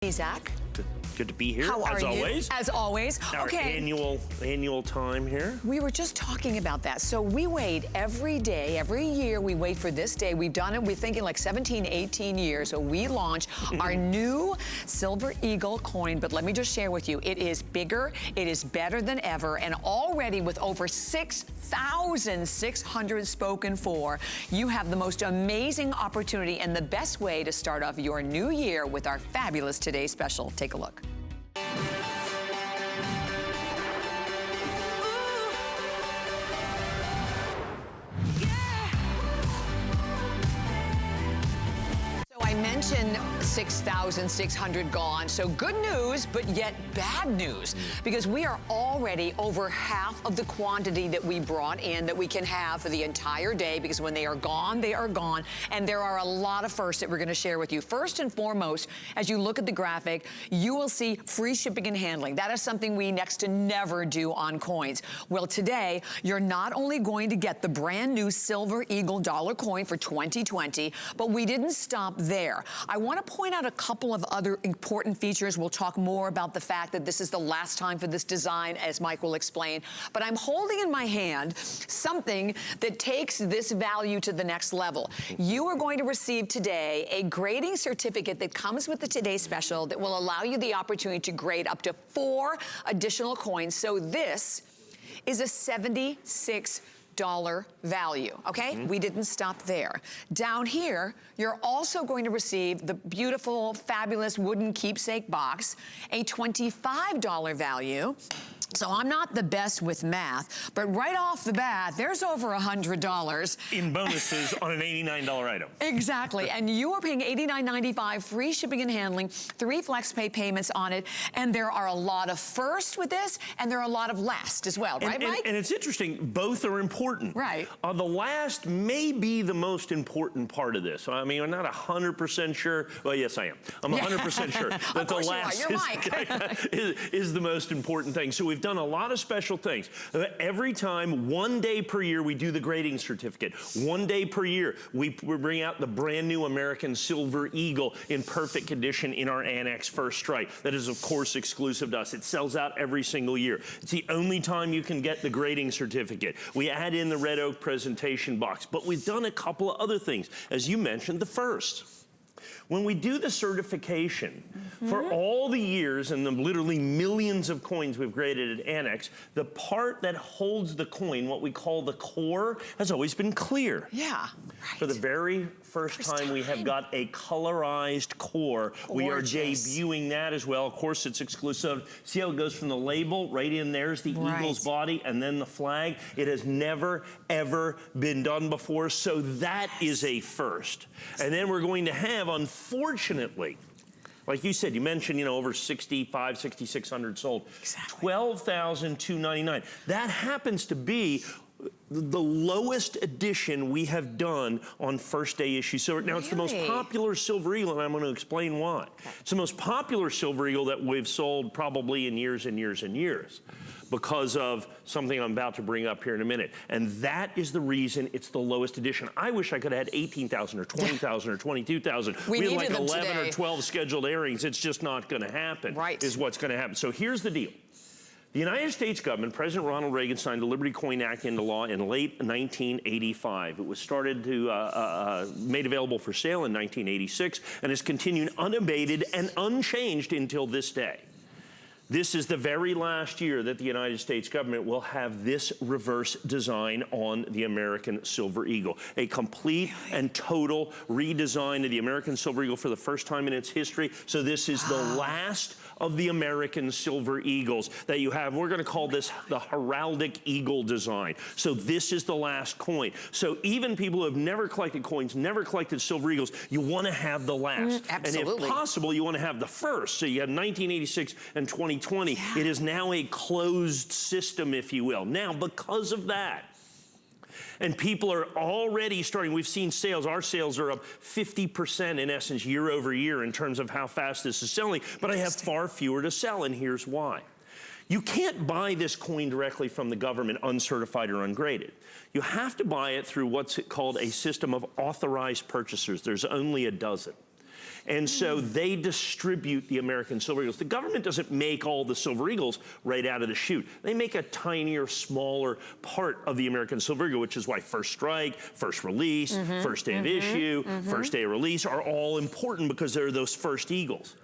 Hey, Zach. Good to be here, How are as you? always. As always. Our okay. annual time here. We were just talking about that. So we wait every day, every year we wait for this day. We've done it, we're thinking like 17, 18 years. So we launch our new Silver Eagle coin. But let me just share with you, it is bigger, it is better than ever. And already with over 6,600 spoken for, you have the most amazing opportunity and the best way to start off your new year with our fabulous Today Special. Take a look. I mentioned 6,600 gone, so good news, but yet bad news, because we are already over half of the quantity that we brought in that we can have for the entire day, because when they are gone, and there are a lot of firsts that we're gonna share with you. First and foremost, as you look at the graphic, you will see free shipping and handling. That is something we next to never do on coins. Well, today, you're not only going to get the brand new Silver Eagle dollar coin for 2020, but we didn't stop there. I want to point out a couple of other important features. We'll talk more about the fact that this is the last time for this design, as Mike will explain. But I'm holding in my hand something that takes this value to the next level. You are going to receive today a grading certificate that comes with the Today Special that will allow you the opportunity to grade up to 4 additional coins. So this is a $76 value, okay? We didn't stop there. Down here, you're also going to receive the beautiful, fabulous wooden keepsake box, a $25 value. So I'm not the best with math, but right off the bat, there's over $100. In bonuses on an $89 item. Exactly, and you are paying $89.95, free shipping and handling, 3 flex pay payments on it, and there are a lot of first with this, and there are a lot of last as well, right, Mike? And it's interesting, both are important. Right. The last may be the most important part of this. I mean, I'm not 100% sure. Well, yes, I am. I'm 100% sure that the last is the most important thing. So we've done a lot of special things. Every time, 1 day per year, we do the grading certificate. 1 day per year, we bring out the brand new American Silver Eagle in perfect condition in our Annex First Strike. That is, of course, exclusive to us. It sells out every single year. It's the only time you can get the grading certificate. We add in the red oak presentation box, but we've done a couple of other things. As you mentioned, the first. When we do the certification, for all the years and the literally millions of coins we've graded at Annex, the part that holds the coin, what we call the core, has always been clear. Yeah, right. For the very first time, we have got a colorized core. Gorgeous. We are debuting that as well. Of course, it's exclusive. See how it goes from the label, right in there's the Eagle's body, and then the flag. It has never, ever been done before, so that is a first. And then we're going to have, unfortunately, like you said, you mentioned, you know, over 6,600 sold. Exactly. 12,299. That happens to be the lowest edition we have done on first day issue. So now it's the most popular Silver Eagle, and I'm going to explain why. It's the most popular Silver Eagle that we've sold probably in years and years and years, because of something I'm about to bring up here in a minute. And that is the reason it's the lowest edition. I wish I could have had 18,000 or 20,000 or 22,000. We had like 11 or 12 scheduled airings. It's just not gonna happen, is what's gonna happen. So here's the deal. The United States government, President Ronald Reagan signed the Liberty Coin Act into law in late 1985. It was started to, made available for sale in 1986 and has continued unabated and unchanged until this day. This is the very last year that the United States government will have this reverse design on the American Silver Eagle. A complete and total redesign of the American Silver Eagle for the first time in its history. So this is the last of the American Silver Eagles that you have. We're gonna call this the heraldic eagle design. So this is the last coin. So even people who have never collected coins, never collected Silver Eagles, you wanna have the last. Absolutely. And if possible, you wanna have the first. So you have 1986 and 2020. It is now a closed system, if you will. Now, because of that, and people are already starting, we've seen sales, our sales are up 50% in essence year over year in terms of how fast this is selling, but I have far fewer to sell, and here's why. You can't buy this coin directly from the government uncertified or ungraded. You have to buy it through what's called a system of authorized purchasers. There's only a dozen. And so they distribute the American silver eagles. The government doesn't make all the silver eagles right out of the chute. They make a tinier, smaller part of the American silver eagle, which is why first strike, first release, first day of issue, first day of release are all important because they're those first eagles.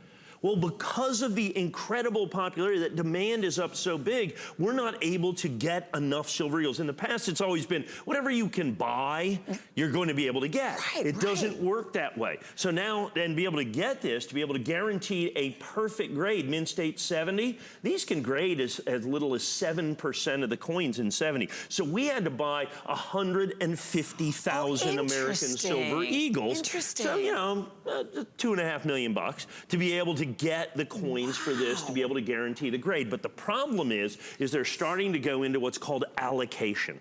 Well, because of the incredible popularity, that demand is up so big, we're not able to get enough silver eagles. In the past, it's always been whatever you can buy, you're going to be able to get. It doesn't work that way. So now, and be able to get this, to be able to guarantee a perfect grade, Mint State 70, these can grade as little as 7% of the coins in 70. So we had to buy 150,000 American silver eagles. So, you know, $2.5 million to be able to get the coins for this, to be able to guarantee the grade. But the problem is they're starting to go into what's called allocation.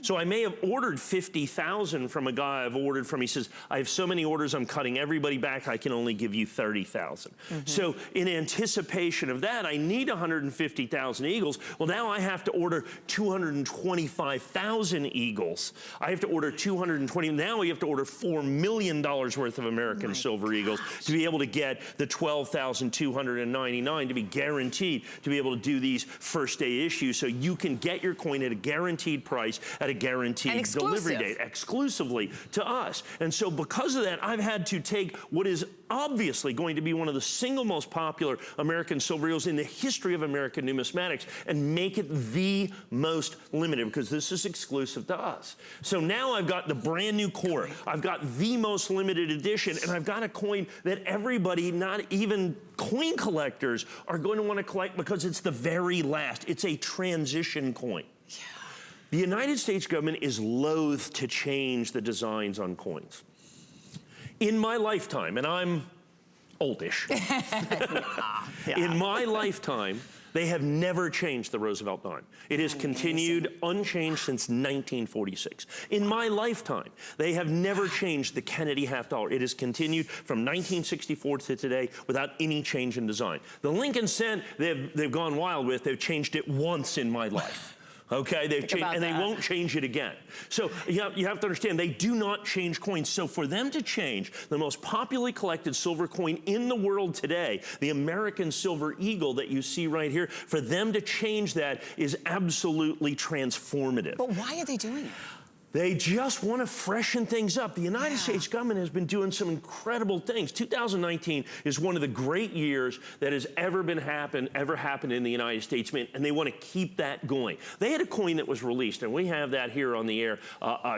So I may have ordered 50,000 from a guy I've ordered from. He says, I have so many orders, I'm cutting everybody back, I can only give you 30,000. So in anticipation of that, I need 150,000 eagles. Well, now I have to order 225,000 eagles. I have to order 220, now we have to order $4 million worth of American silver eagles to be able to get the 12,299 to be guaranteed to be able to do these first day issues, so you can get your coin at a guaranteed price at a guaranteed delivery date, exclusively to us. And so because of that, I've had to take what is obviously going to be one of the single most popular American silver eagles in the history of American numismatics and make it the most limited, because this is exclusive to us. So now I've got the brand new core, I've got the most limited edition, and I've got a coin that everybody, not even coin collectors, are going to want to collect because it's the very last. It's a transition coin. The United States government is loath to change the designs on coins. In my lifetime, and I'm oldish, in my lifetime, they have never changed the Roosevelt dime. It has continued unchanged since 1946. In my lifetime, they have never changed the Kennedy half dollar. It has continued from 1964 to today without any change in design. The Lincoln cent, they've gone wild with. They've changed it once in my life. Okay, they've changed, and they won't change it again. So you have to understand, they do not change coins. So for them to change the most popularly collected silver coin in the world today, the American silver eagle that you see right here, for them to change that is absolutely transformative. But why are they doing it? They just want to freshen things up. The United States government has been doing some incredible things. 2019 is one of the great years that has ever happened in the United States, and they want to keep that going. They had a coin that was released, and we have that here on the air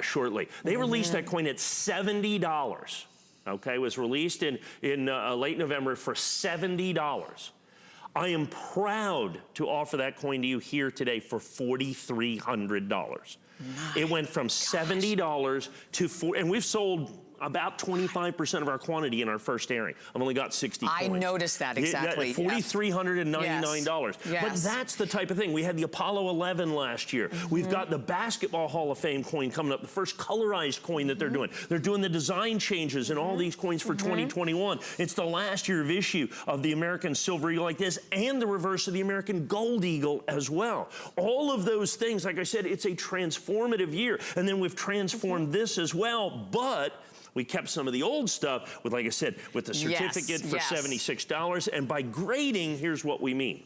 shortly. They released that coin at $70. Okay, it was released in late November for $70. I am proud to offer that coin to you here today for $4,300. It went from $70 to $4, and we've sold about 25% of our quantity in our first airing. I've only got 60 coins. I noticed that, exactly. $4,399. Yes. But that's the type of thing. We had the Apollo 11 last year. We've got the Basketball Hall of Fame coin coming up, the first colorized coin that they're doing. They're doing the design changes in all these coins for 2021. It's the last year of issue of the American silver eagle like this, and the reverse of the American gold eagle as well. All of those things, like I said, it's a transformative year. And then we've transformed this as well, but we kept some of the old stuff with, like I said, with the certificate for $76. And by grading, here's what we mean.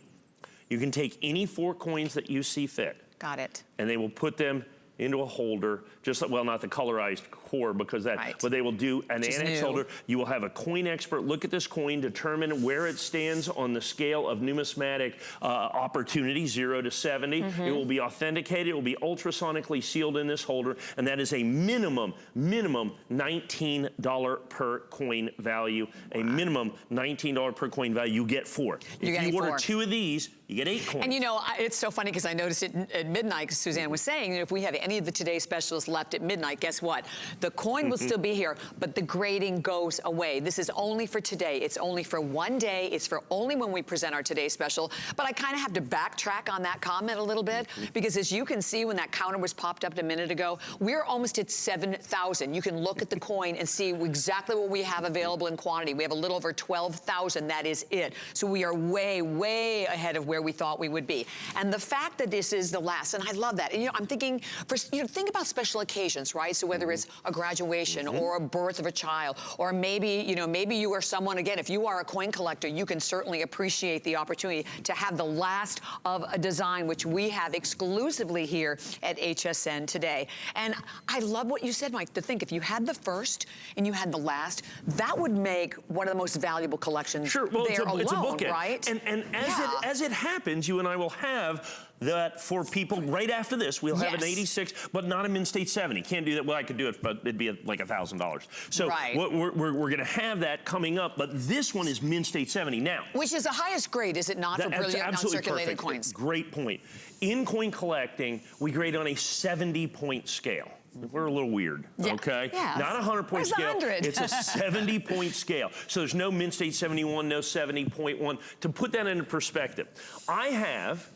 You can take any 4 coins that you see fit. Got it. And they will put them into a holder, just like, well, not the colorized core, because that, but they will do an annex holder. You will have a coin expert look at this coin, determine where it stands on the scale of numismatic opportunity, 0 to 70. It will be authenticated. It will be ultrasonically sealed in this holder, and that is a minimum $19 per coin value. A minimum $19 per coin value. You get 4. If you order 2 of these, you get 8 coins. And you know, it's so funny because I noticed it at midnight, because Suzanne was saying, if we have any of the Today Specials left at midnight, guess what? The coin will still be here, but the grading goes away. This is only for today. It's only for one day. It's for only when we present our Today Special. But I kind of have to backtrack on that comment a little bit, because as you can see, when that counter was popped up a minute ago, we're almost at 7,000. You can look at the coin and see exactly what we have available in quantity. We have a little over 12,000. That is it. So we are way, way ahead of where we thought we would be. And the fact that this is the last, and I love that. And you know, I'm thinking, think about special occasions, right? So whether it's a graduation or a birth of a child, or maybe, you know, maybe you are someone, again, if you are a coin collector, you can certainly appreciate the opportunity to have the last of a design, which we have exclusively here at HSN today. And I love what you said, Mike, to think if you had the first and you had the last, that would make one of the most valuable collections sure, well, there alone, it's a bookend. right? And as it happens, you and I will have that for people right after this. We'll have an 86, but not a Mint State 70. Can't do that. Well, I could do it, but it'd be like $1,000. So we're going to have that coming up, but this one is Mint State 70 now. Which is the highest grade, is it not, for brilliant non-circulated coins? Great point. In coin collecting, we grade on a 70-point scale. We're a little weird, okay? Yeah. Not a 100-point scale. 100? It's a 70-point scale. So there's no Mint State 71, no 70.1. To put that into perspective, I have,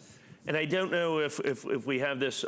and I don't know if we have this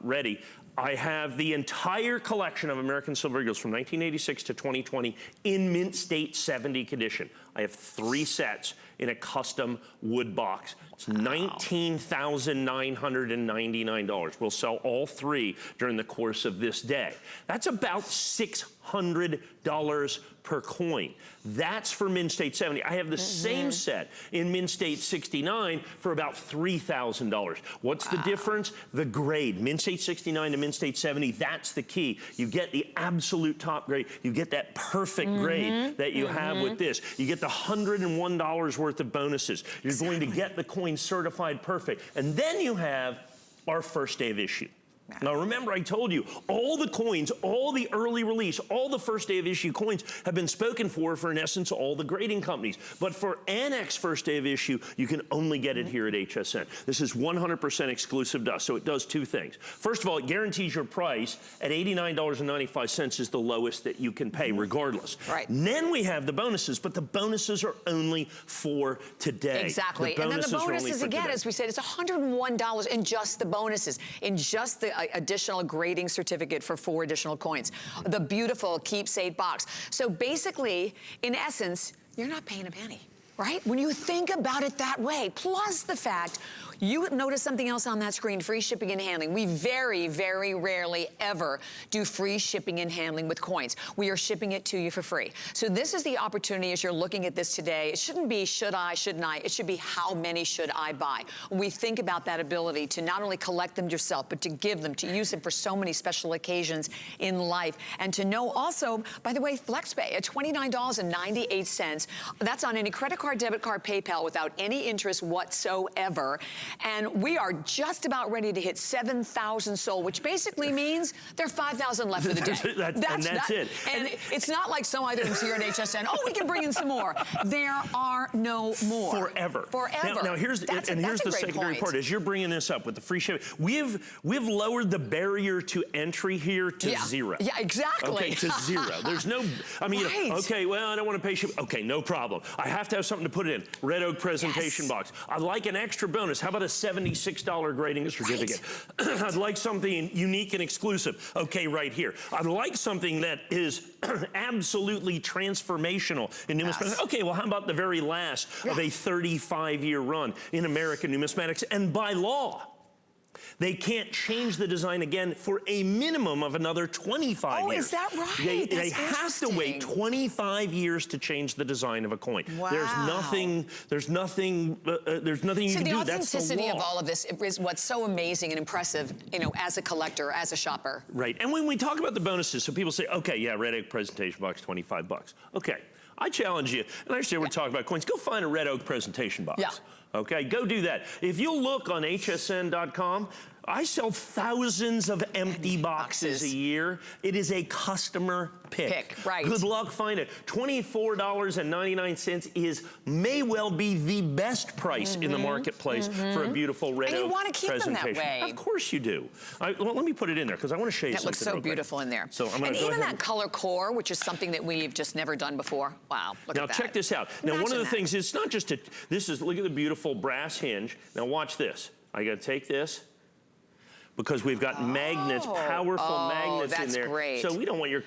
ready, I have the entire collection of American Silver Eagles from 1986 to 2020 in Mint State 70 condition. I have 3 sets in a custom wood box. It's $19,999. We'll sell all 3 during the course of this day. That's about $600 per coin. That's for Mint State 70. I have the same set in Mint State 69 for about $3,000. What's the difference? The grade. Mint State 69 to Mint State 70, that's the key. You get the absolute top grade. You get that perfect grade that you have with this. You get the $101 worth of bonuses. You're going to get the coin certified perfect. And then you have our first day of issue. Now remember, I told you, all the coins, all the early release, all the first day of issue coins have been spoken for in essence, all the grading companies. But for Annex first day of issue, you can only get it here at HSN. This is 100% exclusive to us, so it does 2 things. First of all, it guarantees your price at $89.95 is the lowest that you can pay, regardless. Right. And then we have the bonuses, but the bonuses are only for today. Exactly. And then the bonuses, again, as we said, it's $101 in just the bonuses, in just the additional grading certificate for 4 additional coins. The beautiful keepsake box. So basically, in essence, you're not paying a penny, right? When you think about it that way, plus the fact you notice something else on that screen, free shipping and handling. We very, very rarely ever do free shipping and handling with coins. We are shipping it to you for free. So this is the opportunity as you're looking at this today. It shouldn't be should I, shouldn't I? It should be how many should I buy? When we think about that ability to not only collect them yourself, but to give them, to use them for so many special occasions in life. And to know also, by the way, FlexPay at $29.98. That's on any credit card, debit card, PayPal without any interest whatsoever. And we are just about ready to hit 7,000 sold, which basically means there are 5,000 left for the day. That's it. And it's not like some items here at HSN, oh, we can bring in some more. There are no more. Forever. Forever. Now here's the secondary part. As you're bringing this up with the free shipping, we've lowered the barrier to entry here to 0. Yeah, exactly. Okay, to 0. There's no, I mean, okay, well, I don't want to pay shipping. Okay, no problem. I have to have something to put it in. Red Oak presentation box. I'd like an extra bonus. How about a $76 grading certificate? I'd like something unique and exclusive. Okay, right here. I'd like something that is absolutely transformational in numismatics. Okay, well, how about the very last of a 35-year run in American numismatics? And by law, they can't change the design again for a minimum of another 25 years. Oh, is that right? They have to wait 25 years to change the design of a coin. Wow. There's nothing you can do. That's the law. The authenticity of all of this is what's so amazing and impressive, you know, as a collector, as a shopper. Right. And when we talk about the bonuses, so people say, okay, yeah, Red Oak presentation box, $25. Okay. I challenge you, and I understand we're talking about coins, go find a Red Oak presentation box. Yeah. Okay, go do that. If you look on hsn.com, I sell thousands of empty boxes a year. It is a customer pick. Right. Good luck finding it. $24.99 may well be the best price in the marketplace for a beautiful Red Oak presentation. And you want to keep them that way. Of course you do. Well, let me put it in there because I want to show you something. That looks so beautiful in there. So I'm and even that color core, which is something that we've just never done before. Wow, look at that. Now check this out. Now one of the things, it's not just look at the beautiful brass hinge. Now watch this. I got to take this, because we've got magnets, powerful magnets in there. That's great. So we don't want your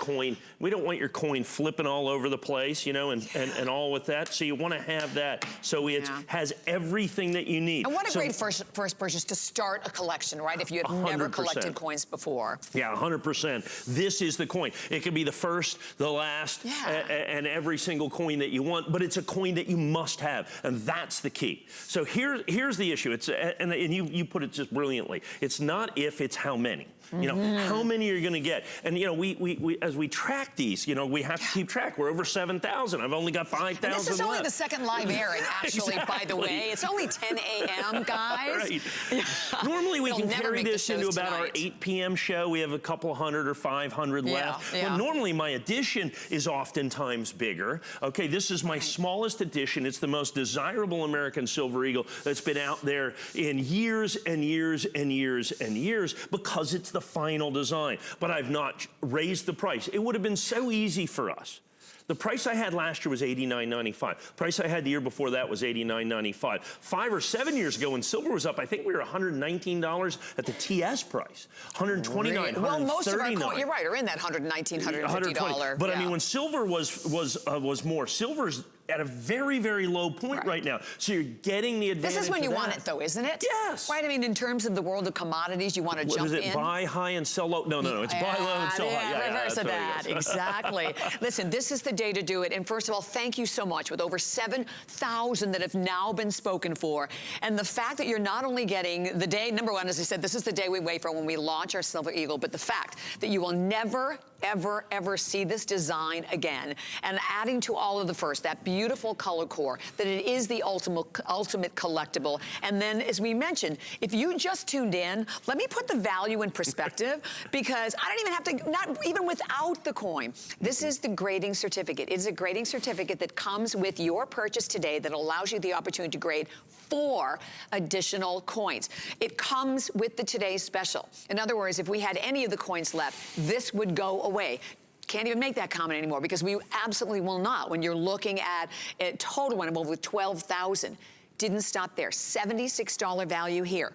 coin flipping all over the place, you know, and all with that. So you want to have that. So it has everything that you need. And what a great first purchase to start a collection, right? If you have never collected coins before. Yeah, 100%. This is the coin. It could be the first, the last, and every single coin that you want, but it's a coin that you must have, and that's the key. So here's the issue. It's and you put it just brilliantly. It's not if, it's how many. You know, how many are you going to get? And, you know, we as we track these, you know, we have to keep track. We're over 7,000. I've only got 5,000 left. This is only the second live airing, actually, by the way. It's only 10 a.m., guys. Right. Normally, we can carry this into about our 8 p.m. show. We have a couple hundred or 500 left. But normally, my edition is oftentimes bigger. Okay, this is my smallest edition. It's the most desirable American Silver Eagle that's been out there in years and years and years and years, because it's the final design. But I've not raised the price. It would have been so easy for us. The price I had last year was $89.95. The price I had the year before that was $89.95. 5 or 7 years ago, when silver was up, I think we were $119 at the TS price. $129, Well, most of our $139. You're right, are in that $119, $150. But I mean, when silver was more, silver's at a very, very low point right now. So you're getting the advantage. This is when you want it, though, isn't it? Yes. Right. I mean, in terms of the world of commodities, you want to jump in. Is it buy high and sell low? No. It's buy low and sell high. Yeah, reverse of that. Exactly. Listen, this is the day to do it. And first of all, thank you so much. With over 7,000 that have now been spoken for, and the fact that you're not only getting the day, number one, as I said, this is the day we wait for when we launch our Silver Eagle, but the fact that you will never, ever see this design again. And adding to all of the first, that beautiful color core, that it is the ultimate collectible. And then, as we mentioned, if you just tuned in, let me put the value in perspective, because I don't even have to, not even without the coin. This is the grading certificate. It is a grading certificate that comes with your purchase today that allows you the opportunity to grade 4 additional coins. It comes with the today's special. In other words, if we had any of the coins left, this would go away. Can't even make that comment anymore, because we absolutely will not. When you're looking at a total one of over 12,000. Didn't stop there. $76 value here.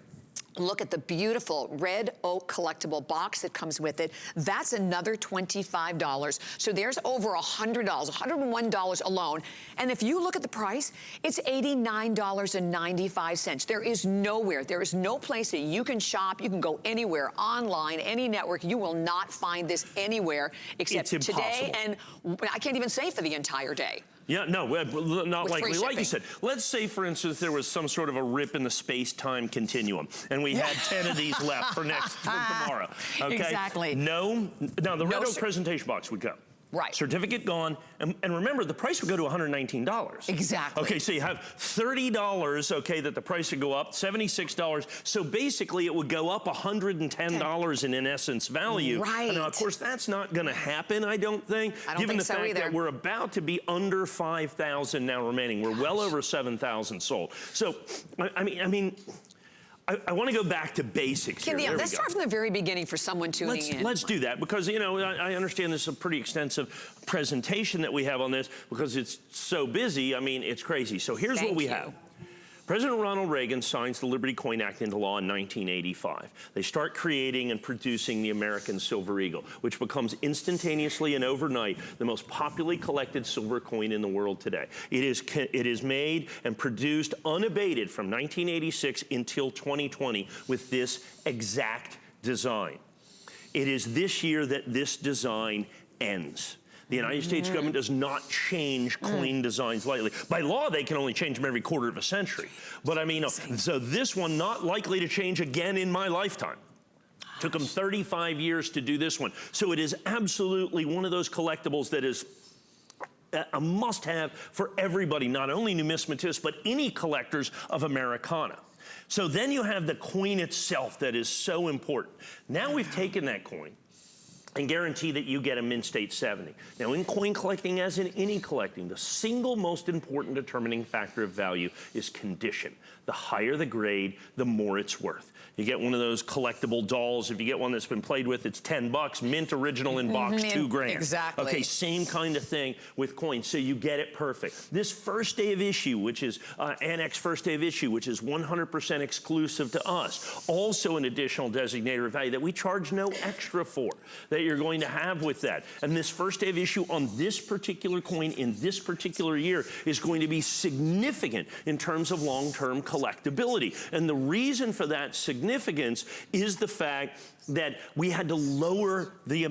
Look at the beautiful red oak collectible box that comes with it. That's another $25. So there's over $100, $101 alone. And if you look at the price, it's $89.95. There is nowhere, there is no place that you can shop. You can go anywhere, online, any network. You will not find this anywhere except today. And I can't even say for the entire day. Yeah, no, not likely. Like you said, let's say, for instance, there was some sort of a rip in the space-time continuum, and we had 10 of these left for tomorrow. Okay? Exactly. Now the red oak presentation box would go. Right. Certificate gone. And remember, the price would go to $119. Exactly. Okay, so you have $30, okay, that the price would go up, $76. So basically, it would go up $110 in essence value. Right. And now, of course, that's not going to happen, I don't think. Given the fact that we're about to be under 5,000 now remaining. We're well over 7,000 sold. So, I mean, I want to go back to basics here. Let's start from the very beginning for someone tuning in. Let's do that, because, you know, I understand this is a pretty extensive presentation that we have on this, because it's so busy. I mean, it's crazy. So here's what we have. President Ronald Reagan signs the Liberty Coin Act into law in 1985. They start creating and producing the American Silver Eagle, which becomes instantaneously and overnight the most popularly collected silver coin in the world today. It is made and produced unabated from 1986 until 2020 with this exact design. It is this year that this design ends. The United States government does not change coin designs lightly. By law, they can only change them every quarter of a century. But I mean, so this one not likely to change again in my lifetime. Took them 35 years to do this one. So it is absolutely one of those collectibles that is a must-have for everybody, not only numismatists, but any collectors of Americana. So then you have the coin itself that is so important. Now we've taken that coin, and guarantee that you get a mint state 70. Now, in coin collecting, as in any collecting, the single most important determining factor of value is condition. The higher the grade, the more it's worth. You get one of those collectible dolls, if you get one that's been played with, it's 10 bucks, mint original in box, $2 grand. Exactly. Okay, same kind of thing with coins, so you get it perfect. This first day of issue, which is Annex first day of issue, which is 100% exclusive to us, also an additional designator of value that we charge no extra for, that you're going to have with that. And this first day of issue on this particular coin in this particular year is going to be significant in terms of long-term collectability. And the reason for that significance is the fact that we had to lower the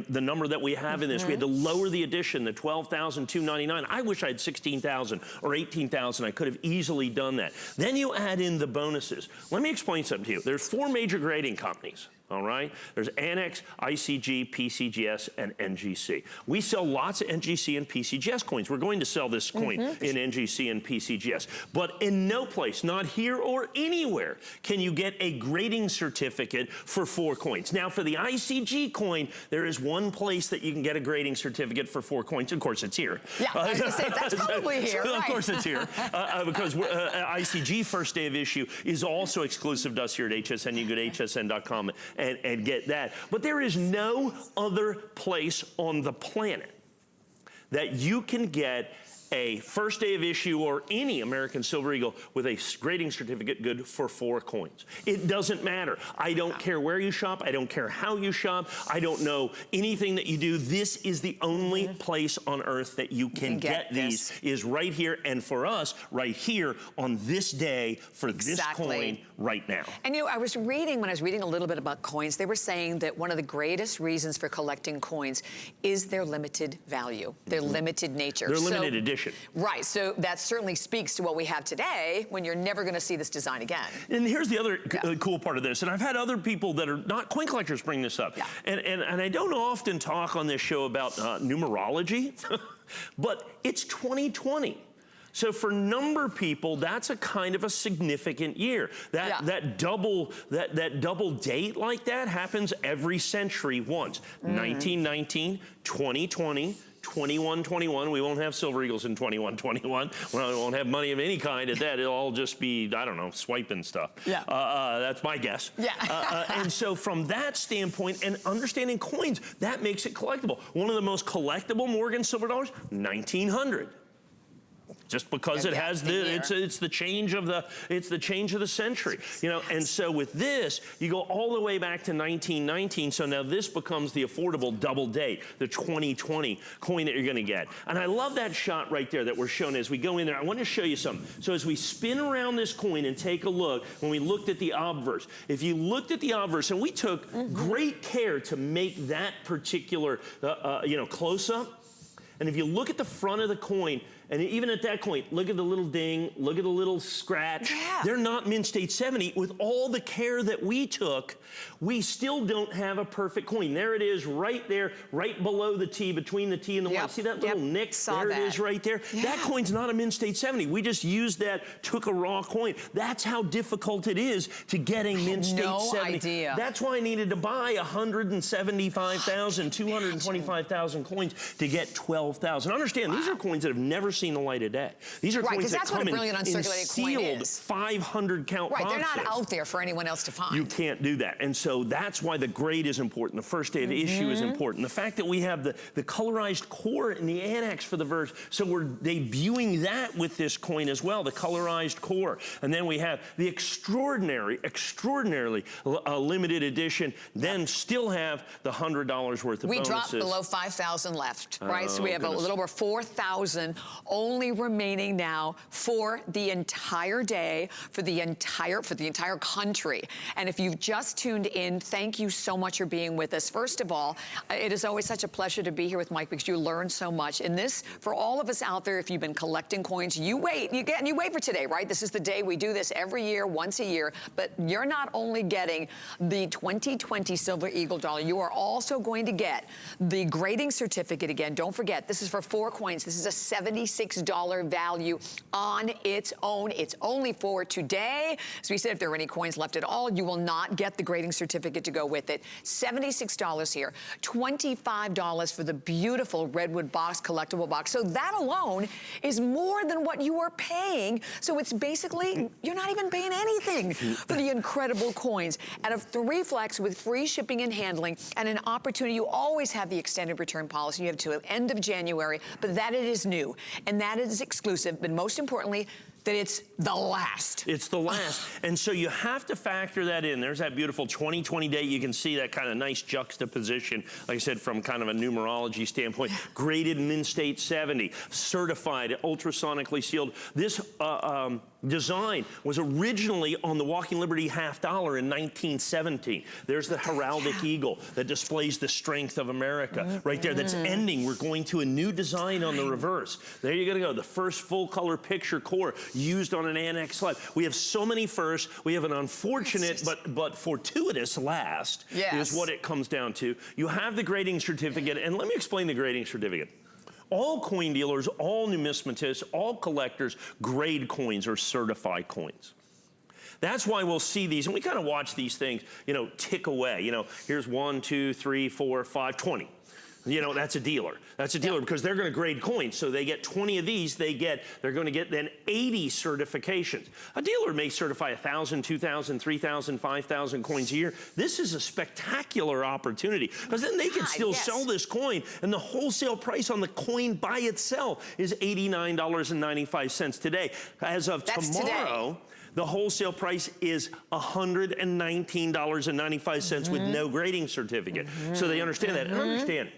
number that we have in this. We had to lower the edition, the 12,299. I wish I had 16,000 or 18,000. I could have easily done that. Then you add in the bonuses. Let me explain something to you. There's 4 major grading companies. All right? There's Annex, ICG, PCGS, and NGC. We sell lots of NGC and PCGS coins. We're going to sell this coin in NGC and PCGS. But in no place, not here or anywhere, can you get a grading certificate for 4 coins. Now, for the ICG coin, there is one place that you can get a grading certificate for 4 coins. Of course, it's here. Yeah, I was going to say, that's probably here, so right. Of course, it's here. Because ICG first day of issue is also exclusive to us here at HSN. You can go to hsn.com and get that. But there is no other place on the planet that you can get a first day of issue or any American Silver Eagle with a grading certificate good for 4 coins. It doesn't matter. I don't care where you shop. I don't care how you shop. I don't know anything that you do. This is the only place on earth that you can get these, is right here, and for us, right here on this day for this coin right now. And you know, when I was reading a little bit about coins, they were saying that one of the greatest reasons for collecting coins is their limited value, their limited nature. Their limited edition. Right, so that certainly speaks to what we have today when you're never going to see this design again. And here's the other cool part of this, and I've had other people that are not coin collectors bring this up. And I don't often talk on this show about numerology, but it's 2020. So for number people, that's a kind of a significant year. That double date like that happens every century once. 1919, 2020, 2121, we won't have Silver Eagles in 2121. We won't have money of any kind at that. It'll all just be, I don't know, swiping stuff. That's my guess. And so from that standpoint and understanding coins, that makes it collectible. One of the most collectible Morgan silver dollars, 1900. Just because it has it's the change of the century, you know. And so with this, you go all the way back to 1919. So now this becomes the affordable double date, the 2020 coin that you're going to get. And I love that shot right there that we're showing as we go in there. I want to show you something. So as we spin around this coin and take a look, when we looked at the obverse, if you looked at the obverse, and we took great care to make that particular close up. And if you look at the front of the coin, and even at that coin, look at the little ding, look at the little scratch. They're not mint state 70. With all the care that we took, we still don't have a perfect coin. There it is right there, right below the T, between the T and the Y. See that little nick? There it is right there. That coin's not a mint state 70. We just used that, took a raw coin. That's how difficult it is to get a mint state 70. That's why I needed to buy 175,000, 225,000 coins to get 12,000. Understand, these are coins that have never seen the light of day. These are coins that come in sealed 500 count boxes. They're not out there for anyone else to find. You can't do that. And so that's why the grade is important. The first day of issue is important. The fact that we have the colorized core in the annex for the verse, so we're debuting that with this coin as well, the colorized core. And then we have the extraordinarily limited edition, then still have the $100 worth of bonuses. We dropped below 5,000 left, right? So we have a little over 4,000 only remaining now for the entire day, for the entire country. And if you've just tuned in, thank you so much for being with us. First of all, it is always such a pleasure to be here with Mike because you learn so much. And this, for all of us out there, if you've been collecting coins, you wait for today, right? This is the day we do this every year, once a year. But you're not only getting the 2020 Silver Eagle dollar, you are also going to get the grading certificate again. Don't forget, this is for 4 coins. This is a 76 $76 value on its own. It's only for today. So we said if there are any coins left at all, you will not get the grading certificate to go with it. $76 here, $25 for the beautiful redwood box, collectible box. So that alone is more than what you are paying. So it's basically, you're not even paying anything for the incredible coins. Out of 3 flex with free shipping and handling and an opportunity, you always have the extended return policy. You have to the end of January, but that it is new and that is exclusive, but most importantly, that it's the last. It's the last. And so you have to factor that in. There's that beautiful 2020 date. You can see that kind of nice juxtaposition, like I said, from kind of a numerology standpoint. Graded Mint State 70, certified, ultrasonically sealed. This design was originally on the Walking Liberty $50 in 1917. There's the heraldic eagle that displays the strength of America. Right there, that's ending. We're going to a new design on the reverse. There you're gonna go, the first full color picture core used on an annex slide. We have so many firsts. We have an unfortunate but fortuitous last is what it comes down to. You have the grading certificate, and let me explain the grading certificate. All coin dealers, all numismatists, all collectors grade coins or certify coins. That's why we'll see these, and we kind of watch these things, you know, tick away. You know, here's 1, 2, 3, 4, 5, 20. You know, that's a dealer. That's a dealer because they're going to grade coins. So they get 20 of these, they're going to get then 80 certifications. A dealer may certify 1,000, 2,000, 3,000, 5,000 coins a year. This is a spectacular opportunity because then they can still sell this coin, and the wholesale price on the coin by itself is $89.95 today. As of tomorrow, the wholesale price is $119.95 with no grading certificate. So they understand that. And understand,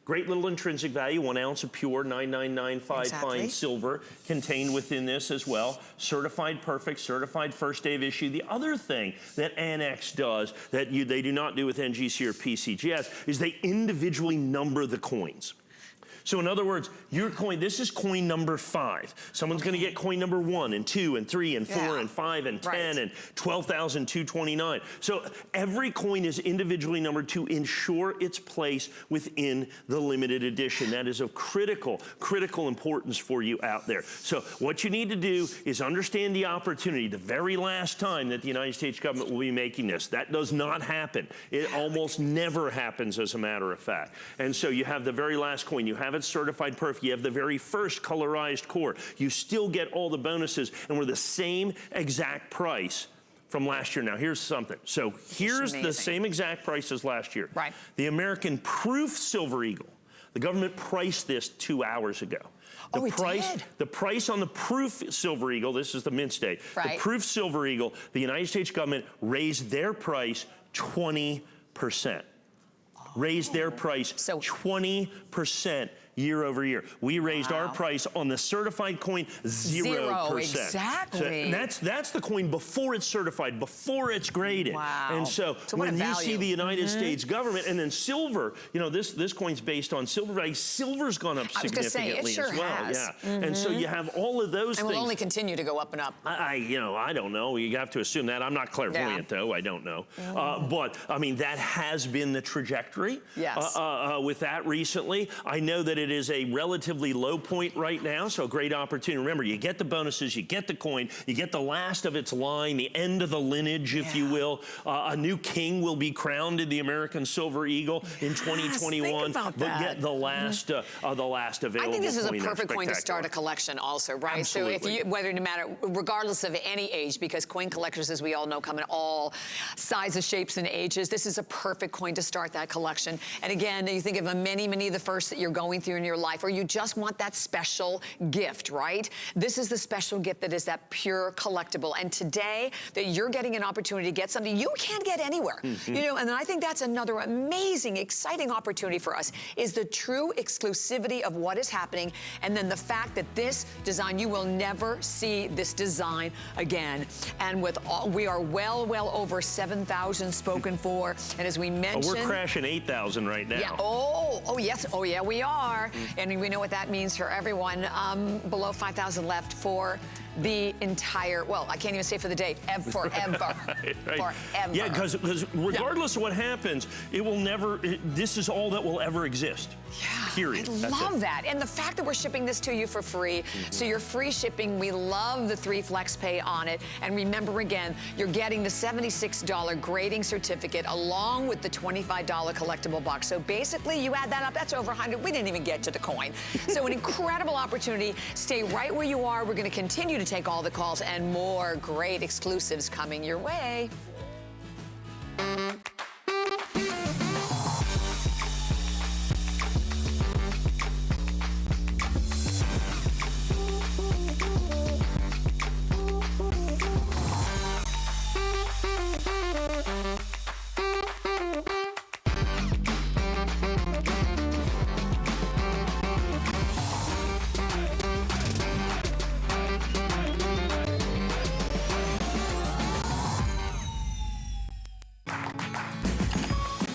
great little intrinsic value, 1 ounce of pure 9995 fine silver contained within this as well. Certified perfect, certified first day of issue. The other thing that Annex does that they do not do with NGC or PCGS is they individually number the coins. So in other words, your coin, this is coin number 5. Someone's gonna get coin number 1 and 2 and 3 and 4 and 5 and 10 and 12,229. So every coin is individually numbered to ensure its place within the limited edition. That is of critical importance for you out there. So what you need to do is understand the opportunity, the very last time that the United States government will be making this. That does not happen. It almost never happens, as a matter of fact. And so you have the very last coin. You have it certified perfect. You have the very first colorized core. You still get all the bonuses, and we're the same exact price from last year. Now here's something. So here's the same exact price as last year. Right. The American Proof Silver Eagle. The government priced this 2 hours ago. The price on the Proof Silver Eagle, this is the Mint State, the Proof Silver Eagle, the United States government raised their price 20%. Raised their price 20%. Year over year. We raised our price on the certified coin 0%. Exactly. So that's the coin before it's certified, before it's graded. And so when you see the United States government, and then silver, you know, this coin's based on silver value. Silver's gone up significantly as well. And so you have all of those things. And will only continue to go up and up. You know, I don't know. You have to assume that. I'm not clairvoyant though. I don't know. But I mean, that has been the trajectory with that recently. I know that it is a relatively low point right now, so a great opportunity. Remember, you get the bonuses, you get the coin, you get the last of its line, the end of the lineage, if you will. A new king will be crowned in the American Silver Eagle in 2021, but get the last available. I think this is a perfect coin to start a collection also, right? Absolutely. So if you, no matter, regardless of any age, because coin collectors, as we all know, come in all sizes, shapes, and ages, this is a perfect coin to start that collection. And again, you think of many of the firsts that you're going through in your life, or you just want that special gift, right? This is the special gift that is that pure collectible. And today, that you're getting an opportunity to get something you can't get anywhere. You know, and I think that's another amazing, exciting opportunity for us, is the true exclusivity of what is happening, and then the fact that this design, you will never see this design again. And with all, we are well over 7,000 spoken for, and as we mentioned, we're crashing 8,000 right now. Yeah. Oh yes. Oh yeah, we are. And we know what that means for everyone. Below 5,000 left for the entire, well, I can't even say for the day, forever. Right. Forever. Yeah, because regardless of what happens, it will never, this is all that will ever exist. Yeah, period. I love that. And the fact that we're shipping this to you for free, so you're free shipping, we love the 3 flex pay on it. And remember again, you're getting the $76 grading certificate along with the $25 collectible box. So basically, you add that up, that's over 100. We didn't even get to the coin. So an incredible opportunity. Stay right where you are. We're going to continue to take all the calls and more great exclusives coming your way.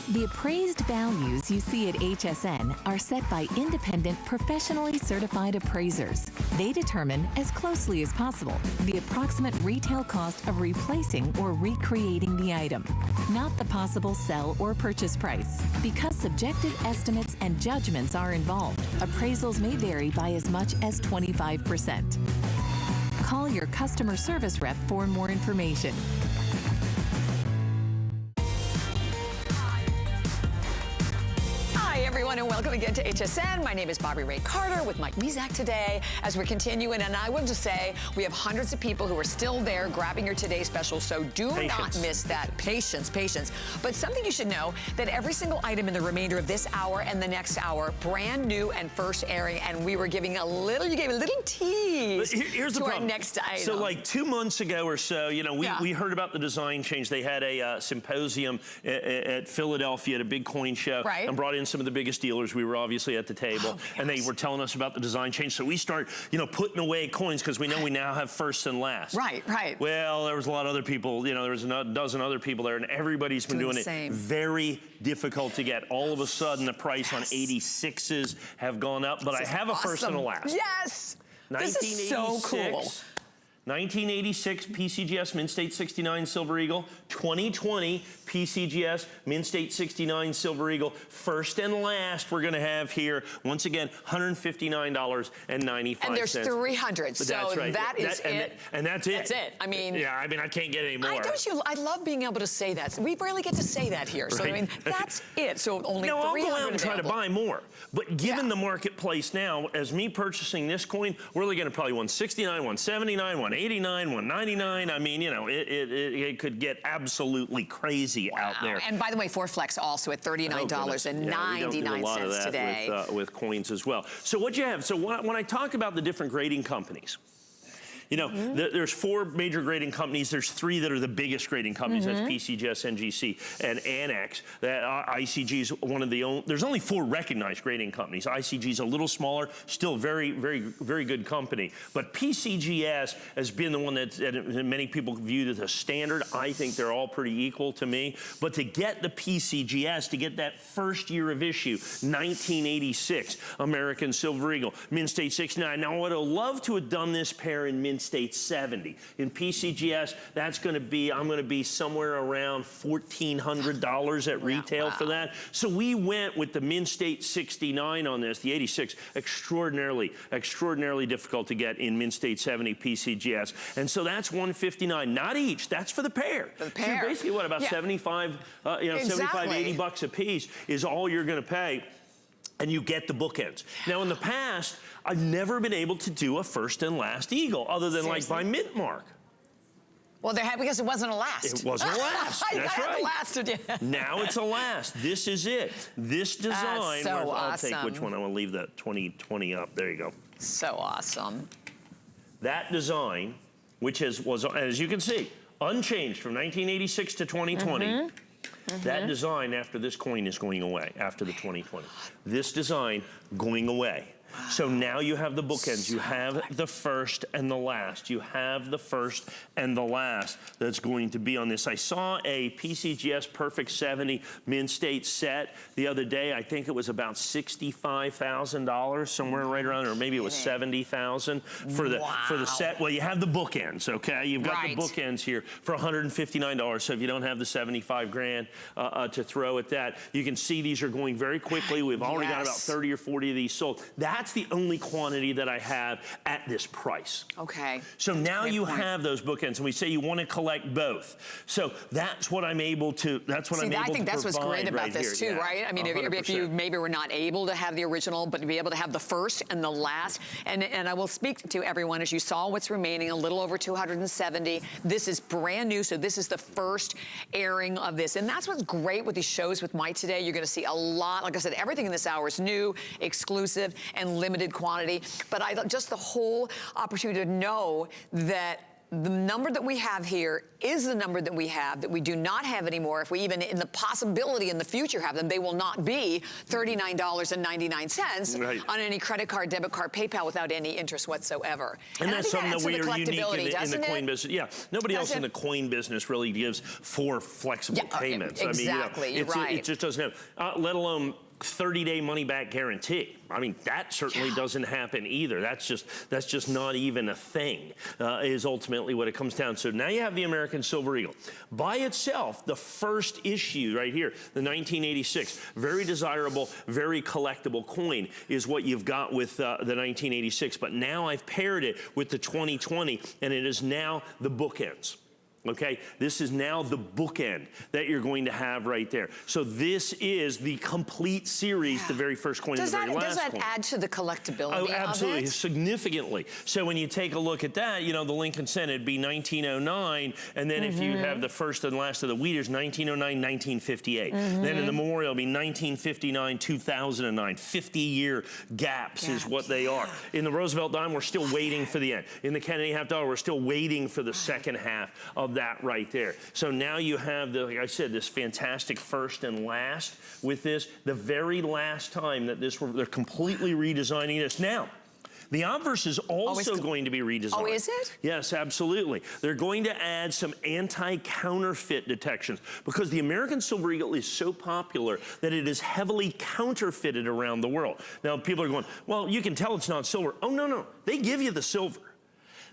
The appraised values you see at HSN are set by independent, professionally certified appraisers. They determine, as closely as possible, the approximate retail cost of replacing or recreating the item, not the possible sell or purchase price. Because subjective estimates and judgments are involved, appraisals may vary by as much as 25%. Call your customer service rep for more information. Everyone, and welcome again to HSN. My name is Bobby Ray Carter with Mike Mizak today as we're continuing. And I will just say we have hundreds of people who are still there grabbing your Today Special, so do not miss that. Patience. But something you should know, that every single item in the remainder of this hour and the next hour, brand new and first airing, and we were giving a little, you gave a little tease Here's the to our problem. next item. So like 2 months ago or so, you know, we heard about the design change. They had a symposium at Philadelphia at a big coin show and brought in some of the biggest dealers. We were obviously at the table, and they were telling us about the design change. So we start, you know, putting away coins because we know we now have first and last. Right. Well, there was a lot of other people, you know, there was a dozen other people there, and everybody's been doing it. Very difficult to get. All of a sudden, the price on 86s have gone up, but I have a first and a last. Yes. This is so cool. 1986 PCGS Mint State 69 Silver Eagle, 2020 PCGS Mint State 69 Silver Eagle. First and last we're going to have here, once again, $159.95. And there's 300, so that's right. that is it. And that's it. That's it. I mean, yeah, I mean, I can't get any more. I love being able to say that. We rarely get to say that here. So, I mean, that's it. So only 300 I'll go out and available. try to buy more. But given the marketplace now, as me purchasing this coin, we're looking at probably 169, 179, 189, 199. I mean, you know, it could get absolutely crazy out there. And by the way, 4Flex also at $39.99 today. With coins as well. So what you have, so when I talk about the different grading companies, you know, there's 4 major grading companies. There's 3 that are the biggest grading companies. That's PCGS, NGC, and Annex. That ICG is one of the only. There's only 4 recognized grading companies. ICG is a little smaller, still very good company. But PCGS has been the one that many people viewed as a standard. I think they're all pretty equal to me. But to get the PCGS, to get that first year of issue, 1986 American Silver Eagle, Mint State 69. Now I would have loved to have done this pair in Mint State 70. In PCGS, that's going to be, I'm going to be somewhere around $1,400 at retail for that. So we went with the Mint State 69 on this. The 86, extraordinarily difficult to get in Mint State 70 PCGS. And so that's $159, not each. That's for the pair. For the pair. So basically, what, about 75, $75, $80 a piece is all you're going to pay. And you get the bookends. Now, in the past, I've never been able to do a first and last Eagle, other than like by mint mark. Well, they had, because it wasn't a last. It wasn't a last. That's right. Last, now it's a last. This is it. This design. So I'll take which one. I want to leave that 2020 up. There you go. So awesome. That design, which was, as you can see, unchanged from 1986 to 2020. That design after this coin is going away, after the 2020. This design going away. So now you have the bookends. You have the first and the last. You have the first and the last that's going to be on this. I saw a PCGS Perfect 70 Mint State set the other day. I think it was about $65,000, somewhere right around, or maybe it was $70,000 for the set. Well, you have the bookends, okay? You've got the bookends here for $159. So if you don't have the 75 grand to throw at that, you can see these are going very quickly. We've already got about 30 or 40 of these sold. That's the only quantity that I have at this price. Okay. So now you have those bookends, and we say you want to collect both. So that's what I'm able to. That's what I'm able to provide. I think that's what's great about this too, right? I mean, if you maybe were not able to have the original, but to be able to have the first and the last, and I will speak to everyone as you saw what's remaining, a little over 270. This is brand new, so this is the first airing of this, and that's what's great with these shows with Mike today. You're going to see a lot. Like I said, everything in this hour is new, exclusive, and limited quantity. But just the whole opportunity to know that the number that we have here is the number that we do not have anymore. If we even in the possibility in the future have them, they will not be $39.99 on any credit card, debit card, PayPal without any interest whatsoever. And that's something that we are unique in the coin business. Yeah, nobody else in the coin business really gives 4 flexible payments. Exactly, I mean, you're right. It just doesn't have, let alone 30-day money-back guarantee. I mean, that certainly doesn't happen either. That's just not even a thing, is ultimately what it comes down to. So now you have the American Silver Eagle. By itself, the first issue right here, the 1986, very desirable, very collectible coin is what you've got with the 1986. But now I've paired it with the 2020, and it is now the bookends. Okay, this is now the bookend that you're going to have right there. So this is the complete series, the very first coin and the very last coin. Does that add to the collectibility absolutely, of it? Significantly. So when you take a look at that, you know, the Lincoln Cent, it'd be 1909, and then if you have the first and last of the Wheaters, 1909, 1958. Then in the Memorial, it'll be 1959, 2009. 50-year gaps is what they are. In the Roosevelt dime, we're still waiting for the end. In the Kennedy half dollar, we're still waiting for the second half of that right there. So now you have, like I said, this fantastic first and last with this. The very last time that they're completely redesigning this. Now, the obverse is also going to be redesigned. Oh, is it? Yes, absolutely. They're going to add some anti-counterfeit detections because the American Silver Eagle is so popular that it is heavily counterfeited around the world. Now, people are going, well, you can tell it's not silver. Oh, no. They give you the silver.